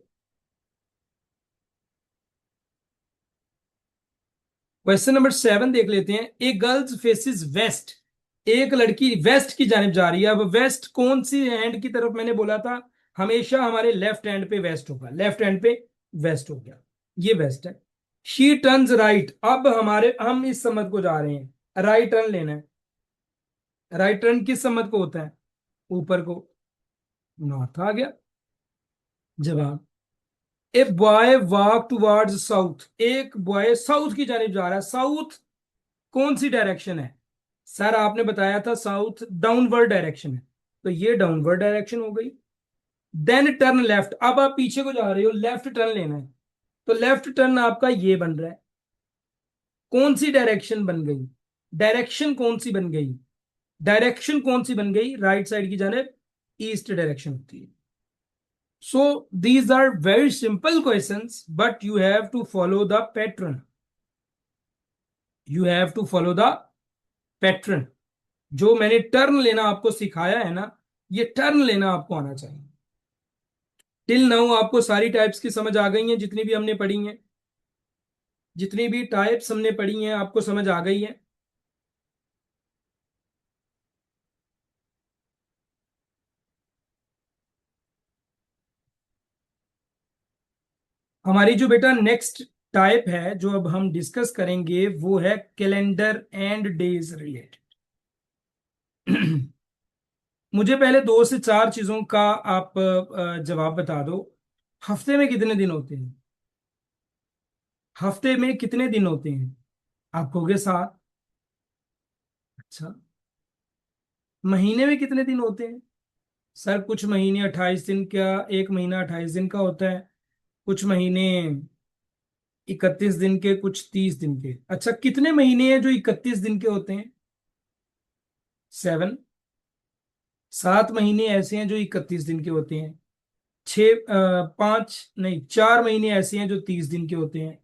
क्वेश्चन नंबर 7 देख लेते हैं। ए गर्ल्स फेसिस वेस्ट, एक लड़की वेस्ट की जानिब जा रही है। अब वेस्ट कौन सी हैंड की तरफ, मैंने बोला था हमेशा हमारे लेफ्ट हैंड पे वेस्ट होगा, लेफ्ट हैंड पे वेस्ट हो गया, ये वेस्ट है। शी टर्न्स राइट, अब हमारे हम इस सम्मत को जा रहे हैं, राइट टर्न लेना है। राइट टर्न किस सम्मत को होता है, ऊपर को, नॉर्थ आ गया जवाब। A boy walk towards south, एक बॉय साउथ की जानिब जा रहा है। साउथ कौन सी डायरेक्शन है सर, आपने बताया था साउथ डाउनवर्ड डायरेक्शन है, तो ये डाउनवर्ड डायरेक्शन हो गई। देन टर्न लेफ्ट, अब आप पीछे को जा रहे हो, लेफ्ट टर्न लेना है, तो लेफ्ट टर्न आपका ये बन रहा है। कौन सी डायरेक्शन बन गई, डायरेक्शन कौन सी बन गई, डायरेक्शन कौन सी बन गई, राइट साइड की जानिब ईस्ट डायरेक्शन होती है। So these are very simple questions, but you have to follow the pattern. You have to follow the pattern. जो मैंने टर्न लेना आपको सिखाया है ना, ये टर्न लेना आपको आना चाहिए। टिल नाउ आपको सारी टाइप्स की समझ आ गई हैं, जितनी भी हमने पढ़ी हैं, जितनी भी टाइप्स हमने पढ़ी हैं आपको समझ आ गई है। हमारी जो बेटा नेक्स्ट टाइप है जो अब हम डिस्कस करेंगे वो है कैलेंडर एंड डेज रिलेटेड। मुझे पहले 2 से 4 चीजों का आप जवाब बता दो। हफ्ते में कितने दिन होते हैं, हफ्ते में कितने दिन होते हैं, आप कहोगे 7। अच्छा, महीने में कितने दिन होते हैं सर, कुछ महीने 28 दिन का, एक महीना 28 दिन का होता है, कुछ महीने 31 दिन के, कुछ 30 दिन के। अच्छा, कितने महीने हैं जो 31 दिन के होते हैं, 7। 7 महीने ऐसे हैं जो 31 दिन के होते हैं। 4 महीने ऐसे हैं जो 30 दिन के होते हैं।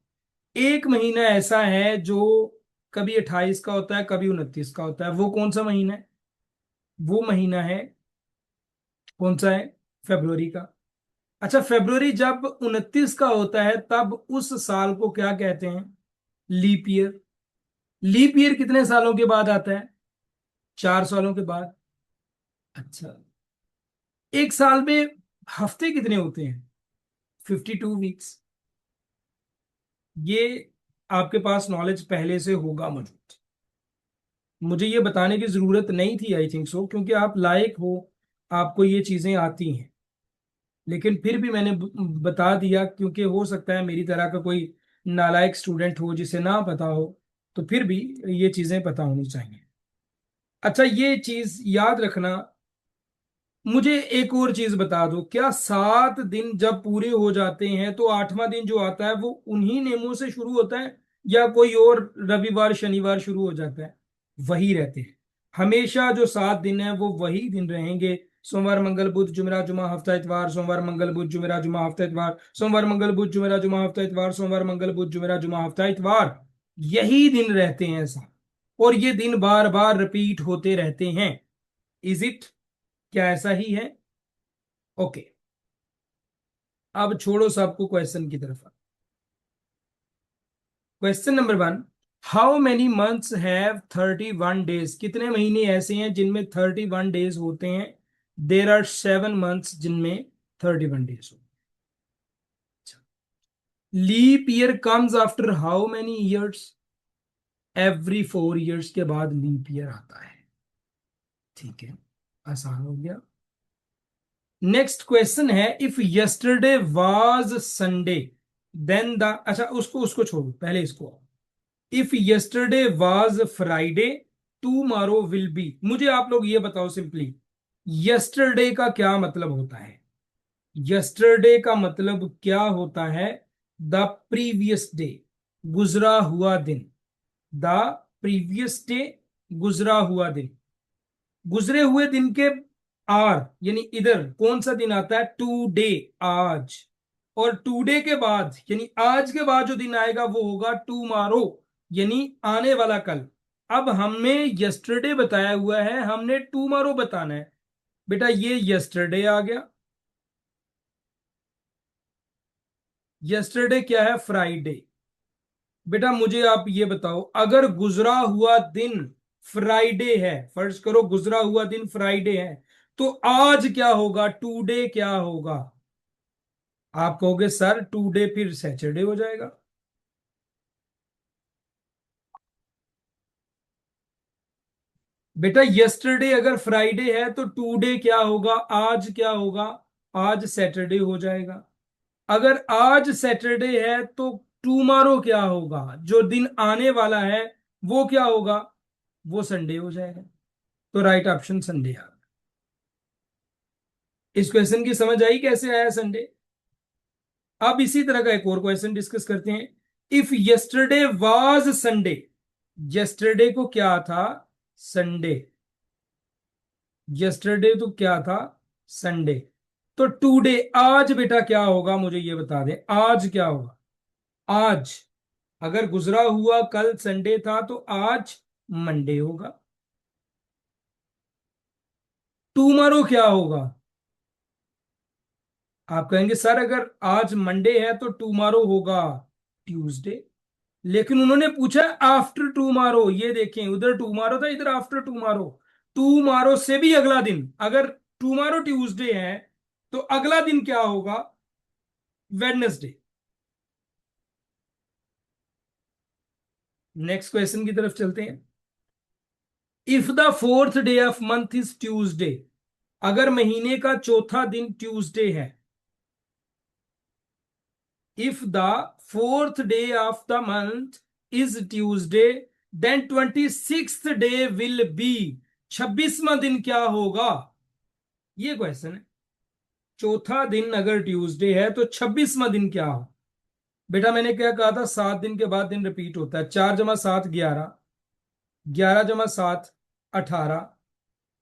एक महीना ऐसा है जो कभी 28 का होता है, कभी 29 का होता है। वो कौन सा महीना है, वो महीना है, कौन सा है, फरवरी का। अच्छा, फरवरी जब 29 का होता है तब उस साल को क्या कहते हैं, लीप ईयर। लीप ईयर कितने सालों के बाद आता है, 4 सालों के बाद। अच्छा, एक साल में हफ्ते कितने होते हैं, 52 वीक्स। ये आपके पास नॉलेज पहले से होगा मौजूद, मुझे ये बताने की जरूरत नहीं थी आई थिंक सो, क्योंकि आप लायक हो, आपको ये चीजें आती हैं। लेकिन फिर भी मैंने बता दिया, क्योंकि हो सकता है मेरी तरह का कोई नालायक स्टूडेंट हो जिसे ना पता हो, तो फिर भी ये चीजें पता होनी चाहिए। अच्छा, ये चीज याद रखना। मुझे एक और चीज बता दो, क्या 7 दिन जब पूरे हो जाते हैं तो 8वां दिन जो आता है वो उन्हीं नियमों से शुरू होता है, या कोई और रविवार शनिवार शुरू हो जाता है, वही रहते हैं हमेशा। जो 7 दिन है वो वही दिन रहेंगे, सोमवार मंगल बुध जुमेरात जुमा हफ्ता इतवार, सोमवार मंगल बुध जुमेरात जुमा हफ्ता इतवार, सोमवार मंगल बुध जुमेरात जुमा हफ्ता इतवार, सोमवार मंगल बुध जुमेरात जुमा हफ्ता इतवार, यही दिन रहते हैं ऐसा। और ये दिन बार बार रिपीट होते रहते हैं। इज इट, क्या ऐसा ही है? ओके, अब छोड़ो सबको, क्वेश्चन की तरफ। Question number 1, how many months have 31 days, कितने महीने ऐसे हैं जिनमें 31 डेज होते हैं। देर आर 7 मंथ्स जिनमें 31 डेज होते हैं। Leap year comes after how many years, every 4 years के बाद लीप ईयर आता है। ठीक है, आसान हो गया। नेक्स्ट क्वेश्चन है, if yesterday was Sunday then the, अच्छा उसको उसको छोड़ो, पहले इसको। If yesterday was Friday tomorrow will be, मुझे आप लोग ये बताओ सिंपली, यस्टरडे का क्या मतलब होता है, यस्टरडे का मतलब क्या होता है, द प्रीवियस डे, गुजरा हुआ दिन, द प्रीवियस डे, गुजरा हुआ दिन। गुजरे हुए दिन के आर यानी इधर कौन सा दिन आता है, टू डे, आज। और टुडे के बाद यानी आज के बाद जो दिन आएगा वो होगा टुमारो, यानी आने वाला कल। अब हमें यस्टरडे बताया हुआ है, हमने टुमारो बताना है। बेटा ये यस्टरडे आ गया, यस्टरडे क्या है, फ्राइडे। बेटा मुझे आप ये बताओ, अगर गुजरा हुआ दिन फ्राइडे है, फर्ज करो गुजरा हुआ दिन फ्राइडे है, तो आज क्या होगा, टुडे क्या होगा? आप कहोगे सर टुडे फिर सैटरडे हो जाएगा। बेटा यस्टरडे अगर फ्राइडे है तो टुडे क्या होगा, आज क्या होगा, आज सैटरडे हो जाएगा। अगर आज सैटरडे है तो टुमारो क्या होगा, जो दिन आने वाला है वो क्या होगा, वो संडे हो जाएगा। तो राइट ऑप्शन संडे आ। इस क्वेश्चन की समझ आई कैसे आया संडे? अब इसी तरह का एक और क्वेश्चन डिस्कस करते हैं। If yesterday was Sunday, yesterday को क्या था, संडे। यस्टरडे तो क्या था, संडे। तो टुडे आज बेटा क्या होगा, मुझे ये बता दें, आज क्या होगा। आज अगर गुजरा हुआ कल संडे था तो आज मंडे होगा। टुमारो क्या होगा? आप कहेंगे सर अगर आज मंडे है तो टुमारो होगा ट्यूसडे। लेकिन उन्होंने पूछा आफ्टर टुमारो, ये देखें उधर टुमारो था, इधर आफ्टर टुमारो। टुमारो से भी अगला दिन, अगर टुमारो ट्यूसडे है तो अगला दिन क्या होगा, वेडनेसडे। नेक्स्ट क्वेश्चन की तरफ चलते हैं। If the fourth day of month is Tuesday, अगर महीने का चौथा दिन ट्यूसडे है, if the fourth day of the month is Tuesday, then 26th day will be, 26वां दिन क्या होगा, ये क्वेश्चन है। चौथा दिन अगर ट्यूसडे है तो 26वां दिन क्या हो? बेटा मैंने क्या कहा था, 7 दिन के बाद दिन रिपीट होता है, 4 + 7 11, 11 + 7 18।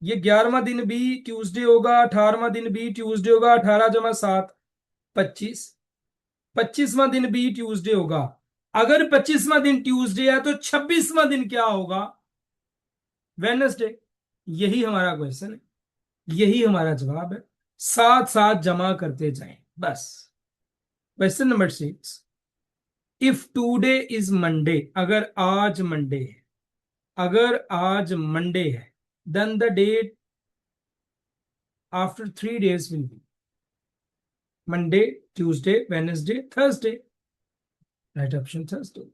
ये 11वां दिन भी ट्यूसडे होगा, 18वां दिन भी ट्यूसडे होगा, 18 + 7 25, 25वां दिन भी ट्यूसडे होगा। अगर 25वां दिन ट्यूसडे है तो 26वां दिन क्या होगा, वेडनेसडे। यही हमारा क्वेश्चन है, यही हमारा जवाब है। साथ साथ जमा करते जाएं बस। Question number 6, if today is Monday, अगर आज मंडे है, अगर आज मंडे है, then the date after 3 days will be Monday, Tuesday, Wednesday, Thursday. Right option Thursday.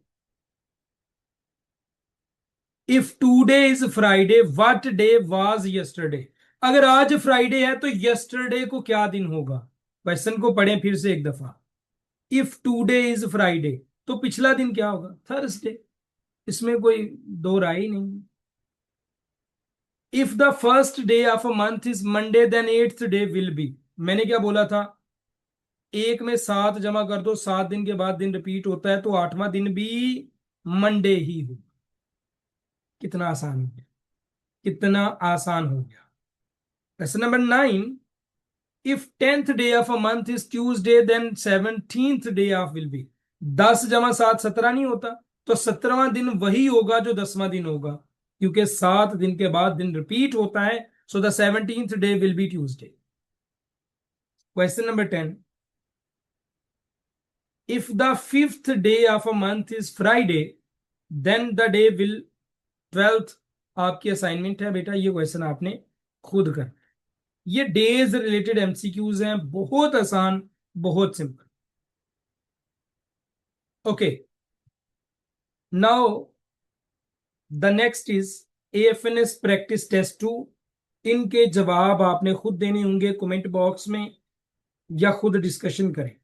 If today is Friday, what day was yesterday, अगर आज फ्राइडे है तो यस्टरडे को क्या दिन होगा। क्वेश्चन को पढ़ें फिर से एक दफा। इफ टुडे इज फ्राइडे तो पिछला दिन क्या होगा, थर्सडे। इसमें कोई दो राय ही नहीं। If the first day of a month is Monday, then 8th day will be, मैंने क्या बोला था, एक में 7 जमा कर दो, 7 दिन के बाद दिन रिपीट होता है, तो 8वां दिन भी मंडे ही हो। कितना आसान हो गया, कितना आसान हो गया। Question number 9, if 10th day of a month is Tuesday, then 17th day of will be, 10 + 7 17 नहीं होता, तो 17वां दिन वही होगा जो 10वां दिन होगा, क्योंकि 7 दिन के बाद दिन रिपीट होता है। So the 17th day will be Tuesday. Question number 10, if the 5th day of a month is Friday, then the day will 12th। आपकी असाइनमेंट है बेटा, ये क्वेश्चन आपने खुद कर, ये डेज रिलेटेड एमसीक्यूज हैं, बहुत आसान, बहुत simple. Okay, now the next is AFNS practice test 2। इनके जवाब आपने खुद देने होंगे कमेंट बॉक्स में, या खुद डिस्कशन करें।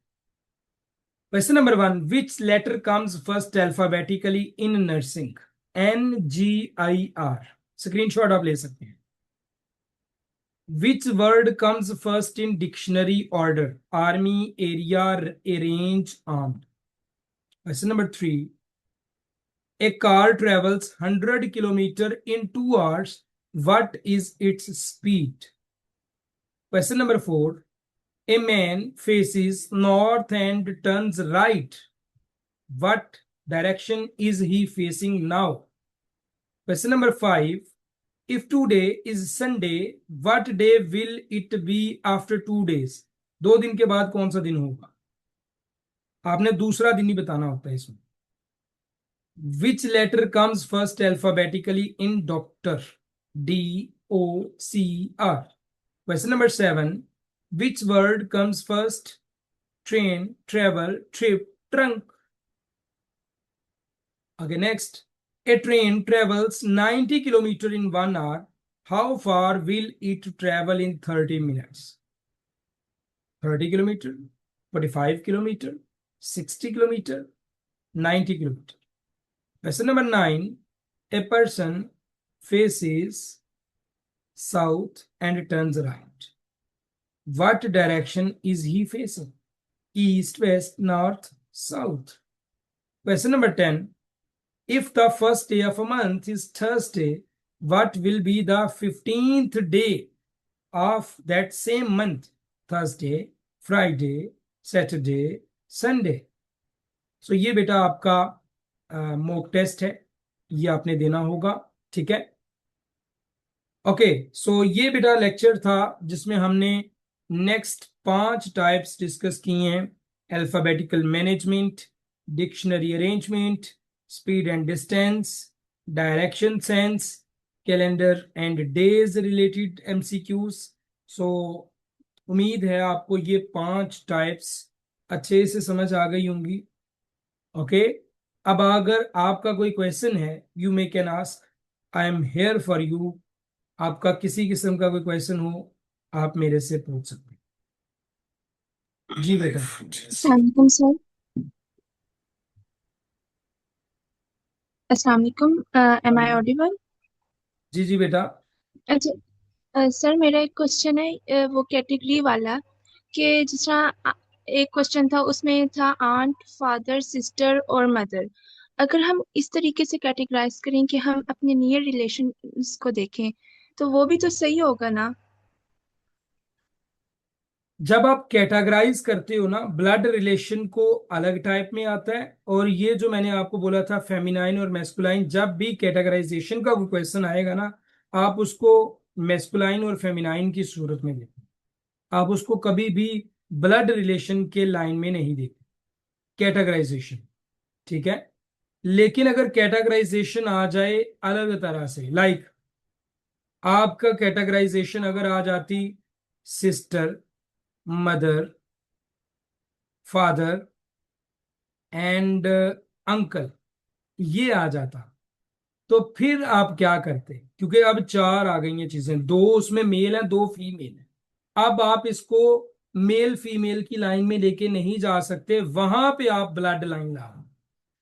Question number 1, which letter comes first alphabetically in nursing, NGIR। Screenshot आप ले सकते हैं। Which word comes first in dictionary order, army, area, arrange, armed. Question number 3, a car travels 100 kilometers in 2 hours, what is its speed? Question number 4, a man faces north and turns right, what direction is he facing now? Question number 5, if today is Sunday, what day will it be after 2 days? 2 दिन के बाद कौन सा दिन होगा? आपने दूसरा दिन ही बताना होता है इसमें. Which letter comes first alphabetically in doctor? DOCR. Question number 7, which word comes first? Train, travel, trip, trunk. Okay, next. A train travels 90 kilometers in 1 hour. How far will it travel in 30 minutes? 30 kilometers, 45 kilometers, 60 kilometers, 90 kilometers. Question number 9. A person faces south and turns right. What direction is he facing? East, west, north, south. Question number 10. If the first day of a month is Thursday, what will be the 15th day of that same month? Thursday, Friday, Saturday, Sunday. So ये बेटा आपका mock test है, ये आपने देना होगा. ठीक है. ओके, सो ये बेटा लेक्चर था जिसमें हमने नेक्स्ट 5 टाइप्स डिस्कस किए हैं. Alphabetical management, dictionary arrangement, speed and distance, direction sense, calendar and days related MCQs. So उम्मीद है आपको ये 5 टाइप्स अच्छे से समझ आ गई होंगी. ओके, अब अगर आपका कोई क्वेश्चन है, you may can ask, I am here for you. आपका किसी किस्म का कोई क्वेश्चन हो, आप मेरे से पूछ सकते हैं. जी बेटा. अस्सलाम वालेकुम सर. अस्सलाम वालेकुम. M I audible? जी जी बेटा. अच्छा. सर मेरा एक क्वेश्चन है, वो कैटेगरी वाला, कि जिस तरह एक क्वेश्चन था उसमें था आंट, फादर, सिस्टर और मदर. अगर हम इस तरीके से कैटेगराइज करें कि हम अपने नियर रिलेशंस को देखें, तो वो भी तो सही होगा ना? जब आप कैटेगराइज करते हो ना, ब्लड रिलेशन को अलग टाइप में आता है, और ये जो मैंने आपको बोला था फेमिनाइन और मैस्कुलाइन, जब भी कैटेगराइजेशन का कोई क्वेश्चन आएगा ना, आप उसको मैस्कुलाइन और फेमिनाइन की सूरत में देखो. आप उसको कभी भी ब्लड रिलेशन के लाइन में नहीं देखते कैटेगराइजेशन. ठीक है. लेकिन अगर कैटेगराइजेशन आ जाए अलग तरह से, लाइक आपका कैटेगराइजेशन अगर आ जाती sister, mother, father and uncle, ये आ जाता, तो फिर आप क्या करते? क्योंकि अब 4 आ गई हैं चीजें, 2 उसमें मेल है, 2 फीमेल है. अब आप इसको मेल फीमेल की लाइन में लेके नहीं जा सकते, वहां पे आप ब्लड लाइन लाओ.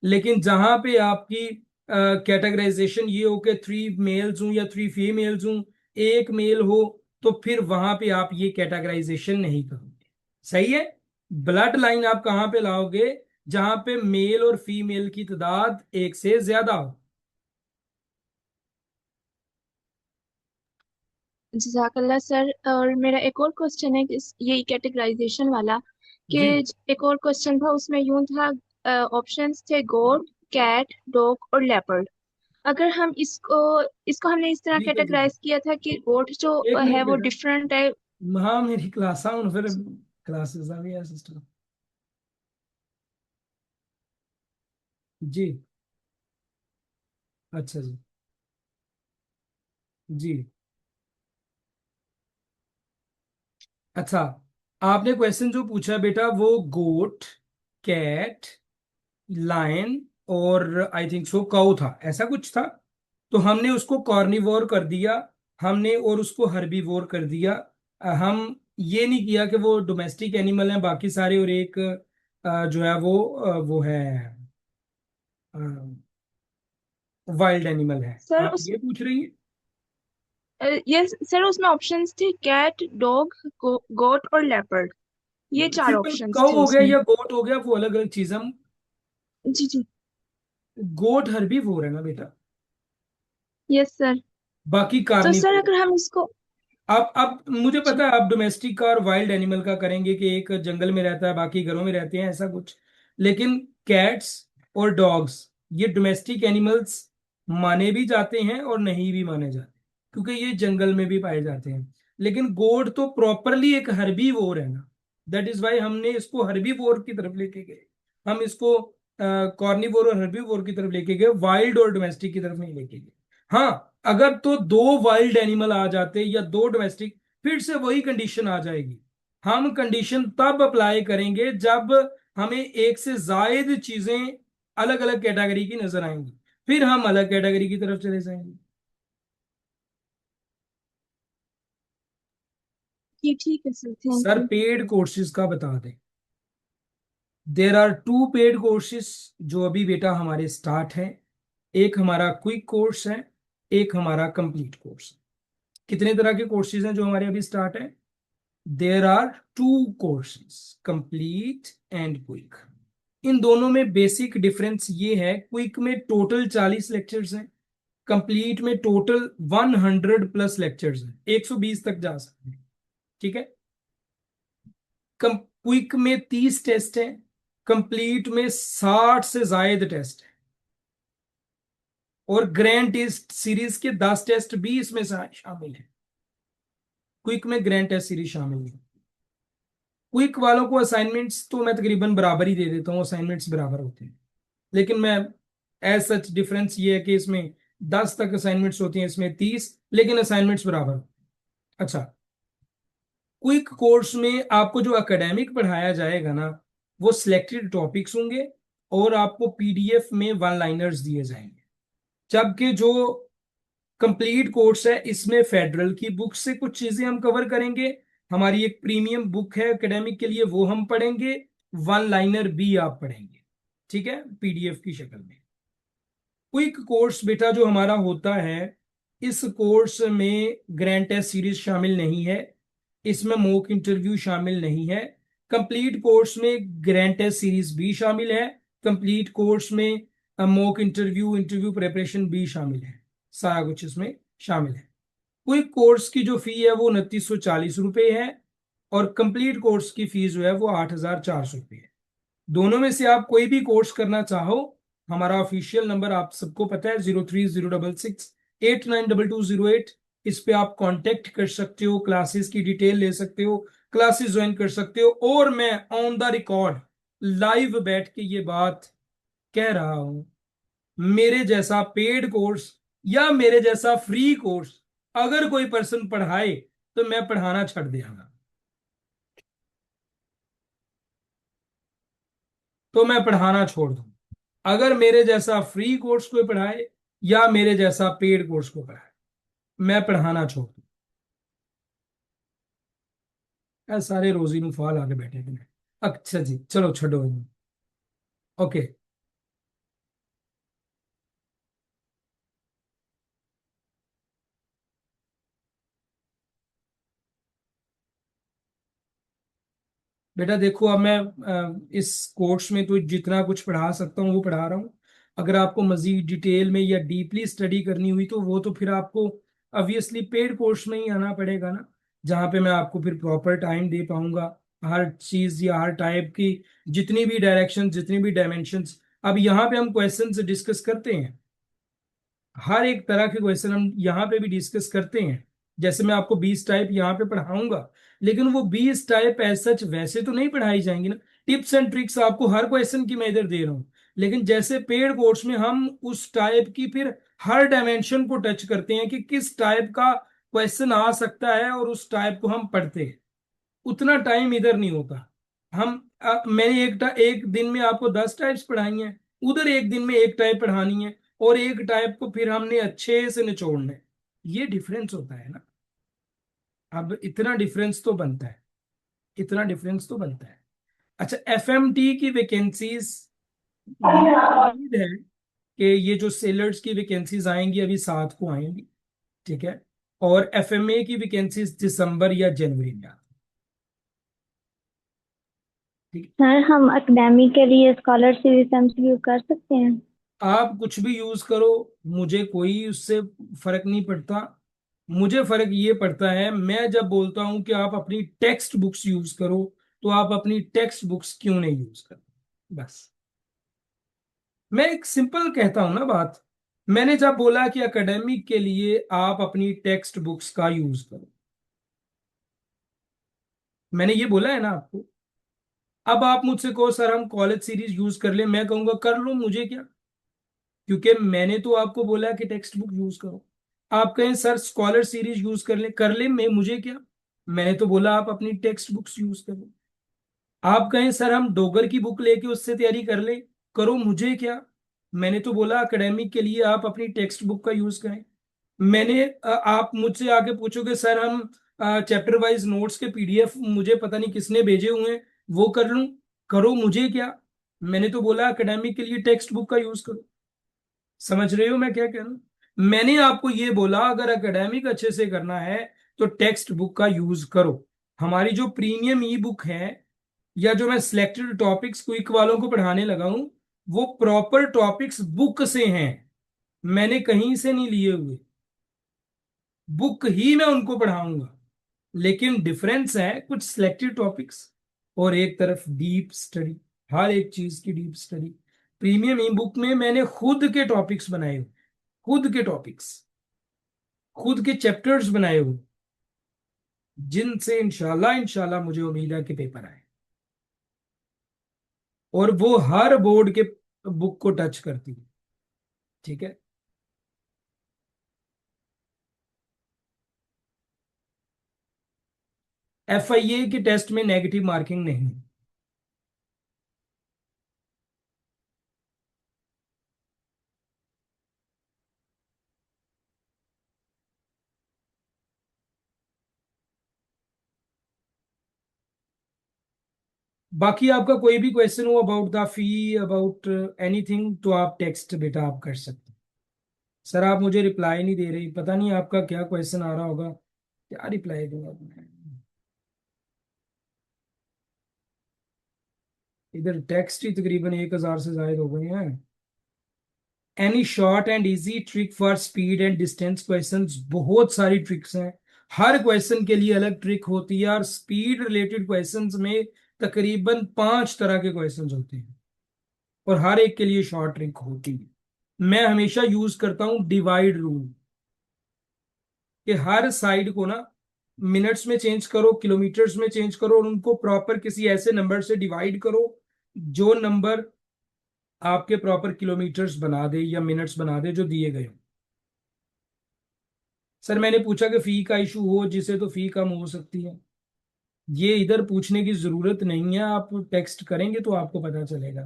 लेकिन जहां पे आपकी कैटेगराइजेशन ये हो कि 3 मेल्स हूं या 3 फीमेल्स हूं, एक मेल हो, तो फिर वहां पे आप ये कैटेगराइजेशन नहीं करोगे. सही है. ब्लड लाइन आप कहां पे लाओगे? जहां पे मेल और फीमेल की तादाद एक से ज्यादा हो. जज़ाकल्लाह सर. और मेरा एक और क्वेश्चन है यही कैटेगराइजेशन वाला, कि जी. एक और क्वेश्चन था उसमें यूं था, ऑप्शंस थे गोट, कैट, डॉग और लेपर्ड. अगर हम इसको इसको हमने इस तरह जी जी जी. कैटेगराइज किया था कि गोट जो एक है मिनट वो बेटा. डिफरेंट है. हाँ मेरी क्लास हूँ फिर, क्लासेस आ गया सिस्टम. जी. अच्छा जी. जी. अच्छा, आपने क्वेश्चन जो पूछा बेटा वो गोट, कैट, लायन और आई थिंक सो काऊ था, ऐसा कुछ था. तो हमने उसको कॉर्निवोर कर दिया, हमने और उसको हर्बीवोर कर दिया. हम ये नहीं किया कि वो डोमेस्टिक एनिमल हैं बाकी सारे, और एक जो है वो है वाइल्ड एनिमल है. सर आप उस ये पूछ रही हैं? ये सर उसमें ऑप्शंस थे कैट, डॉग, गोट और लेपर्ड. ये 4 सिंपल ऑप्शंस काऊ थे हो गया उसमें. या गोट हो गया, वो अलग अलग चीज. हम जी जी. गोट हर्बीवोर है ना बेटा, यस सर. बाकी तो सर कार्निवोर. अगर हम इसको. अब मुझे जी. पता है आप डोमेस्टिक का और वाइल्ड एनिमल का करेंगे कि एक जंगल में रहता है बाकी घरों में रहते हैं, ऐसा कुछ. लेकिन कैट्स और डॉग्स ये डोमेस्टिक एनिमल्स माने भी जाते हैं और नहीं भी माने जाते, क्योंकि ये जंगल में भी पाए जाते हैं। लेकिन गोट तो प्रॉपरली एक हर्बीवोर है ना, दैट इज वाई हमने इसको हर्बीवोर की तरफ लेके गए। हम इसको कॉर्निवोर और हर्बीवोर की तरफ लेके गए, वाइल्ड और डोमेस्टिक की तरफ नहीं लेके गए। हाँ, अगर तो दो वाइल्ड एनिमल आ जाते या दो डोमेस्टिक, फिर से वही कंडीशन आ जाएगी। हम कंडीशन तब अप्लाई करेंगे जब हमें एक से जायद चीजें अलग अलग कैटेगरी की नजर आएंगी, फिर हम अलग कैटेगरी की तरफ चले जाएंगे। जी ठीक है sir, thank sir you. Paid courses का बता दें। There are two paid courses जो अभी बेटा हमारे स्टार्ट है। एक हमारा क्विक कोर्स है, एक हमारा कंप्लीट कोर्स। कितने तरह के कोर्सेज हैं जो हमारे अभी स्टार्ट है? There are two courses, complete and quick. इन दोनों में बेसिक डिफरेंस ये है, क्विक में टोटल 40 लेक्चर्स हैं, कंप्लीट में टोटल 100 प्लस लेक्चर्स हैं, 120 तक जा सकते हैं। ठीक है। क्विक में 30 टेस्ट हैं, कंप्लीट में 60 से जायद टेस्ट है, और ग्रैंड टेस्ट सीरीज के 10 टेस्ट भी इसमें शामिल है। क्विक में ग्रैंड टेस्ट सीरीज शामिल है। क्विक वालों को असाइनमेंट्स तो मैं तकरीबन बराबर ही दे देता हूँ, असाइनमेंट्स बराबर होते हैं। लेकिन मैं एज सच डिफरेंस ये है कि इसमें 10 तक असाइनमेंट्स होती हैं, इसमें 30, लेकिन असाइनमेंट्स बराबर। अच्छा, क्विक कोर्स में आपको जो एकेडमिक पढ़ाया जाएगा ना, वो सिलेक्टेड टॉपिक्स होंगे और आपको पीडीएफ में वन लाइनर्स दिए जाएंगे। जबकि जो कंप्लीट कोर्स है, इसमें फेडरल की बुक से कुछ चीजें हम कवर करेंगे, हमारी एक प्रीमियम बुक है एकेडमिक के लिए, वो हम पढ़ेंगे, वन लाइनर भी आप पढ़ेंगे, ठीक है, पीडीएफ की शक्ल में। क्विक कोर्स बेटा जो हमारा होता है, इस कोर्स में ग्रैंड टेस्ट सीरीज शामिल नहीं है, इसमें मॉक इंटरव्यू शामिल नहीं है। कंप्लीट कोर्स में ग्रैंड टेस्ट सीरीज भी शामिल है, कंप्लीट कोर्स में मॉक इंटरव्यू, इंटरव्यू प्रिपरेशन भी शामिल है, सारा कुछ इसमें शामिल है। क्विक कोर्स की जो फी है वो 2940 रुपये है, और कंप्लीट कोर्स की फीस जो है वो 8400 रुपये है। दोनों में से आप कोई भी कोर्स करना चाहो, हमारा ऑफिशियल नंबर आप सबको पता है, 0306689220। इस पे आप कांटेक्ट कर सकते हो, क्लासेस की डिटेल ले सकते हो, क्लासेस ज्वाइन कर सकते हो। और मैं ऑन द रिकॉर्ड लाइव बैठ के ये बात कह रहा हूं, मेरे जैसा पेड कोर्स या मेरे जैसा फ्री कोर्स अगर कोई पर्सन पढ़ाए तो मैं पढ़ाना छੱਡ देगा, तो मैं पढ़ाना छोड़ दूं। अगर मेरे जैसा फ्री कोर्स कोई पढ़ाए या मेरे जैसा पेड कोर्स को पढ़ाए, मैं पढ़ाना छोड़ दूं। ऐ सारे रोजी नु फाल आके बैठे थे। अच्छा जी, चलो छोड़ो। ओके। बेटा देखो, अब मैं इस कोर्स में तो जितना कुछ पढ़ा सकता हूँ वो पढ़ा रहा हूँ। अगर आपको मजीद डिटेल में या डीपली स्टडी करनी हुई तो वो तो फिर आपको ऑब्वियसली पेड कोर्स में ही आना पड़ेगा ना, जहाँ पे मैं आपको फिर प्रॉपर टाइम दे पाऊंगा, हर चीज या हर टाइप की जितनी भी डायरेक्शन, जितनी भी डायमेंशंस। अब यहाँ पे हम क्वेश्चंस डिस्कस करते हैं, हर एक तरह के क्वेश्चन हम यहाँ पे भी डिस्कस करते हैं। जैसे मैं आपको 20 टाइप यहाँ पे पढ़ाऊंगा, लेकिन वो 20 टाइप एज सच वैसे तो नहीं पढ़ाई जाएंगी ना। टिप्स एंड ट्रिक्स आपको हर क्वेश्चन की मैं इधर दे रहा हूँ, लेकिन जैसे पेड कोर्स में हम उस टाइप की फिर हर डायमेंशन को टच करते हैं कि किस टाइप का क्वेश्चन आ सकता है, और उस टाइप को हम पढ़ते हैं। उतना टाइम इधर नहीं होता। मैंने एक दिन में आपको 10 टाइप्स पढ़ाई हैं, उधर एक दिन में एक टाइप पढ़ानी है, और एक टाइप को फिर हमने अच्छे से निचोड़ना है। ये डिफरेंस होता है ना। अब इतना डिफरेंस तो बनता है, इतना डिफरेंस तो बनता है। अच्छा, एफएमटी की वैकेंसीज, उम्मीद है कि ये जो सेलर्स की वैकेंसीज आएंगी अभी 7 को आएंगी, ठीक है, और एफएमए की वैकेंसीज दिसंबर या जनवरी में आती है, ठीक सर हम एकेडमी के लिए स्कॉलरशिप यूज कर सकते हैं? है। आप कुछ भी यूज करो, मुझे कोई उससे फर्क नहीं पड़ता। मुझे फर्क ये पड़ता है, मैं जब बोलता हूं कि आप अपनी टेक्स्ट बुक्स यूज करो, तो आप अपनी टेक्स्ट बुक्स क्यों नहीं यूज करते, बस। मैं एक सिंपल कहता हूं ना बात, मैंने जब बोला कि एकेडमिक के लिए आप अपनी टेक्स्ट बुक्स का यूज करो, मैंने ये बोला है ना आपको। अब आप मुझसे कहो सर हम कॉलेज सीरीज यूज कर ले, मैं कहूंगा कर लो, मुझे क्या, क्योंकि मैंने तो आपको बोला कि टेक्स्ट बुक यूज करो। आप कहें सर स्कॉलर सीरीज यूज कर ले, मैं मुझे क्या, मैंने तो बोला आप अपनी टेक्स्ट बुक्स यूज करो। आप कहें सर हम डोगर की बुक लेके उससे तैयारी कर ले, करो, मुझे क्या, मैंने तो बोला एकेडमिक के लिए आप अपनी टेक्स्ट बुक का यूज करें। आप मुझसे आके पूछोगे सर हम चैप्टर वाइज नोट्स के पीडीएफ मुझे पता नहीं किसने भेजे हुए हैं, वो कर लूं, करो, मुझे क्या, मैंने तो बोला एकेडमिक के लिए टेक्स्ट बुक का यूज करो। समझ रहे हो मैं क्या कह रहा हूं? मैंने आपको ये बोला अगर एकेडमिक अच्छे से करना है तो टेक्स्ट बुक का यूज करो। हमारी जो प्रीमियम ई बुक है या जो मैं सिलेक्टेड टॉपिक्स क्विक वालों को पढ़ाने लगा हूं, वो प्रॉपर टॉपिक्स बुक से हैं, मैंने कहीं से नहीं लिए हुए, बुक ही मैं उनको पढ़ाऊंगा। लेकिन डिफरेंस है कुछ सिलेक्टेड टॉपिक्स और एक तरफ डीप स्टडी, हर एक चीज की डीप स्टडी। प्रीमियम ई बुक में मैंने खुद के टॉपिक्स बनाए हुए, खुद के टॉपिक्स, खुद के चैप्टर्स बनाए हुए, जिनसे इंशाल्लाह इंशाल्लाह मुझे उम्मीद है कि पेपर आए, और वो हर बोर्ड के बुक को टच करती है। ठीक है। एफआईए के टेस्ट में नेगेटिव मार्किंग नहीं है। बाकी आपका कोई भी क्वेश्चन हो about the fee, about anything, तो आप टेक्स्ट बेटा आप कर सकते हैं। सर आप मुझे रिप्लाई नहीं दे रही, पता नहीं आपका क्या क्वेश्चन आ रहा होगा, क्या रिप्लाई दूंगा मैं। इधर टेक्स्ट ही तकरीबन 1,000 से ज्यादा हो गए हैं। Any short and easy trick for speed and distance questions, बहुत सारी ट्रिक्स हैं, हर क्वेश्चन के लिए अलग ट्रिक होती है, और स्पीड रिलेटेड क्वेश्चंस में तकरीबन 5 तरह के क्वेश्चंस होते हैं, और हर एक के लिए शॉर्ट ट्रिक होती है। मैं हमेशा यूज करता हूं डिवाइड रूल, कि हर साइड को ना मिनट्स में चेंज करो, किलोमीटर्स में चेंज करो, और उनको प्रॉपर किसी ऐसे नंबर से डिवाइड करो जो नंबर आपके प्रॉपर किलोमीटर्स बना दे या मिनट्स बना दे जो दिए गए हो। सर मैंने पूछा कि फी का इशू हो जिसे तो फी कम हो सकती है, ये इधर पूछने की जरूरत नहीं है, आप टेक्स्ट करेंगे तो आपको पता चलेगा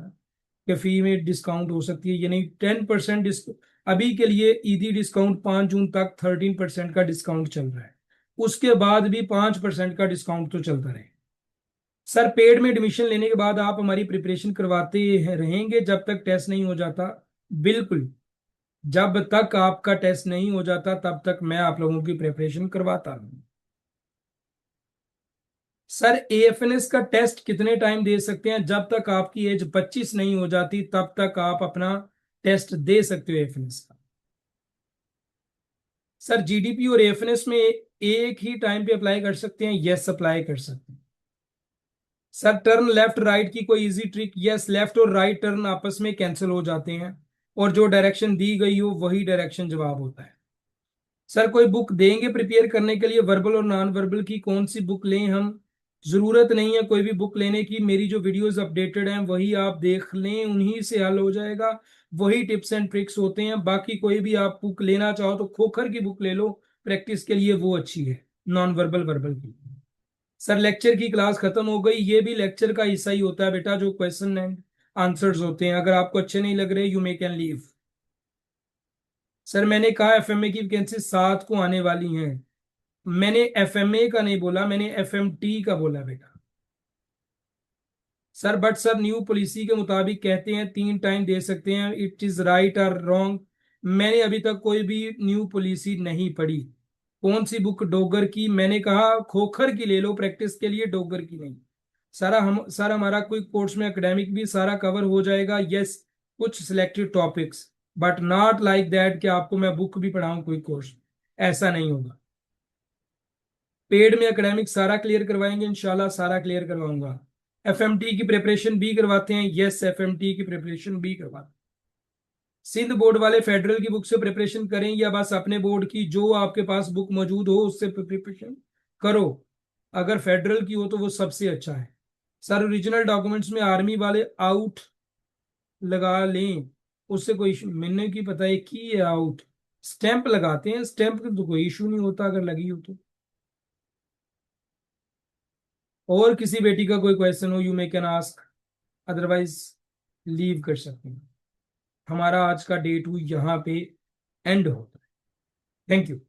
कि फी में डिस्काउंट हो सकती है, यानी 10% डिस्काउंट। अभी के लिए ईदी डिस्काउंट 5 जून तक 13% का डिस्काउंट चल रहा है, उसके बाद भी 5% का डिस्काउंट तो चलता रहे। सर पेड में एडमिशन लेने के बाद आप हमारी प्रिपरेशन करवाते रहेंगे जब तक टेस्ट नहीं हो जाता? बिल्कुल, जब तक आपका टेस्ट नहीं हो जाता तब तक मैं आप लोगों की प्रिपरेशन करवाता हूँ। सर एएफएनएस का टेस्ट कितने टाइम दे सकते हैं? जब तक आपकी एज 25 नहीं हो जाती तब तक आप अपना टेस्ट दे सकते हो एएफएनएस का। सर जीडीपी और एएफएनएस में एक ही टाइम पे अप्लाई कर सकते हैं? यस, अप्लाई कर सकते हैं। सर टर्न लेफ्ट राइट की कोई इजी ट्रिक? यस, लेफ्ट और राइट टर्न आपस में कैंसिल हो जाते हैं, और जो डायरेक्शन दी गई हो वही डायरेक्शन जवाब होता है। सर कोई बुक देंगे प्रिपेयर करने के लिए, वर्बल और नॉन वर्बल की, कौन सी बुक लें हम? जरूरत नहीं है कोई भी बुक लेने की, मेरी जो वीडियोस अपडेटेड हैं वही आप देख लें, उन्हीं से हल हो जाएगा, वही टिप्स एंड ट्रिक्स होते हैं। बाकी कोई भी आप बुक लेना चाहो तो खोखर की बुक ले लो, प्रैक्टिस के लिए वो अच्छी है, नॉन वर्बल वर्बल की। सर लेक्चर की क्लास खत्म हो गई, ये भी लेक्चर का हिस्सा ही होता है बेटा, जो क्वेश्चन एंड आंसर्स होते हैं, अगर आपको अच्छे नहीं लग रहे you may can leave. Sir मैंने कहा एफएमए की वैकेंसी 7 को आने वाली हैं, मैंने एफएमए का नहीं बोला, मैंने एफएमटी का बोला बेटा। Sir but sir new policy के मुताबिक कहते हैं 3 टाइम दे सकते हैं, इट इज राइट और रॉन्ग? मैंने अभी तक कोई भी न्यू पॉलिसी नहीं पढ़ी। कौन सी बुक? डोगर की, मैंने कहा खोखर की ले लो प्रैक्टिस के लिए, डोगर की नहीं। सर हमारा कोई कोर्स में एकेडमिक भी सारा कवर हो जाएगा? यस, कुछ selected topics, but not like that कि आपको मैं बुक भी पढ़ाऊं कोई कोर्स, ऐसा नहीं होगा। पेड में एकेडमिक सारा क्लियर करवाएंगे इंशाल्लाह, सारा क्लियर करवाऊंगा। एफएमटी की प्रिपरेशन भी करवाते हैं? यस, एफएमटी की प्रिपरेशन भी करवाते हैं। सिंध बोर्ड वाले फेडरल की बुक से प्रिपरेशन करें या बस अपने बोर्ड की जो आपके पास बुक मौजूद हो उससे प्रिपरेशन करो। अगर फेडरल की हो तो वो सबसे अच्छा है। सर ओरिजिनल डॉक्यूमेंट्स में आर्मी वाले आउट लगा लें, उससे कोई इशू, मैंने की पता है कि आउट स्टैंप लगाते हैं, स्टैंप का तो कोई इशू नहीं होता अगर लगी हो तो। और किसी बेटी का कोई क्वेश्चन हो you may can ask, otherwise leave कर सकते हैं। हमारा आज का डे 2 यहाँ पे एंड होता है। Thank you.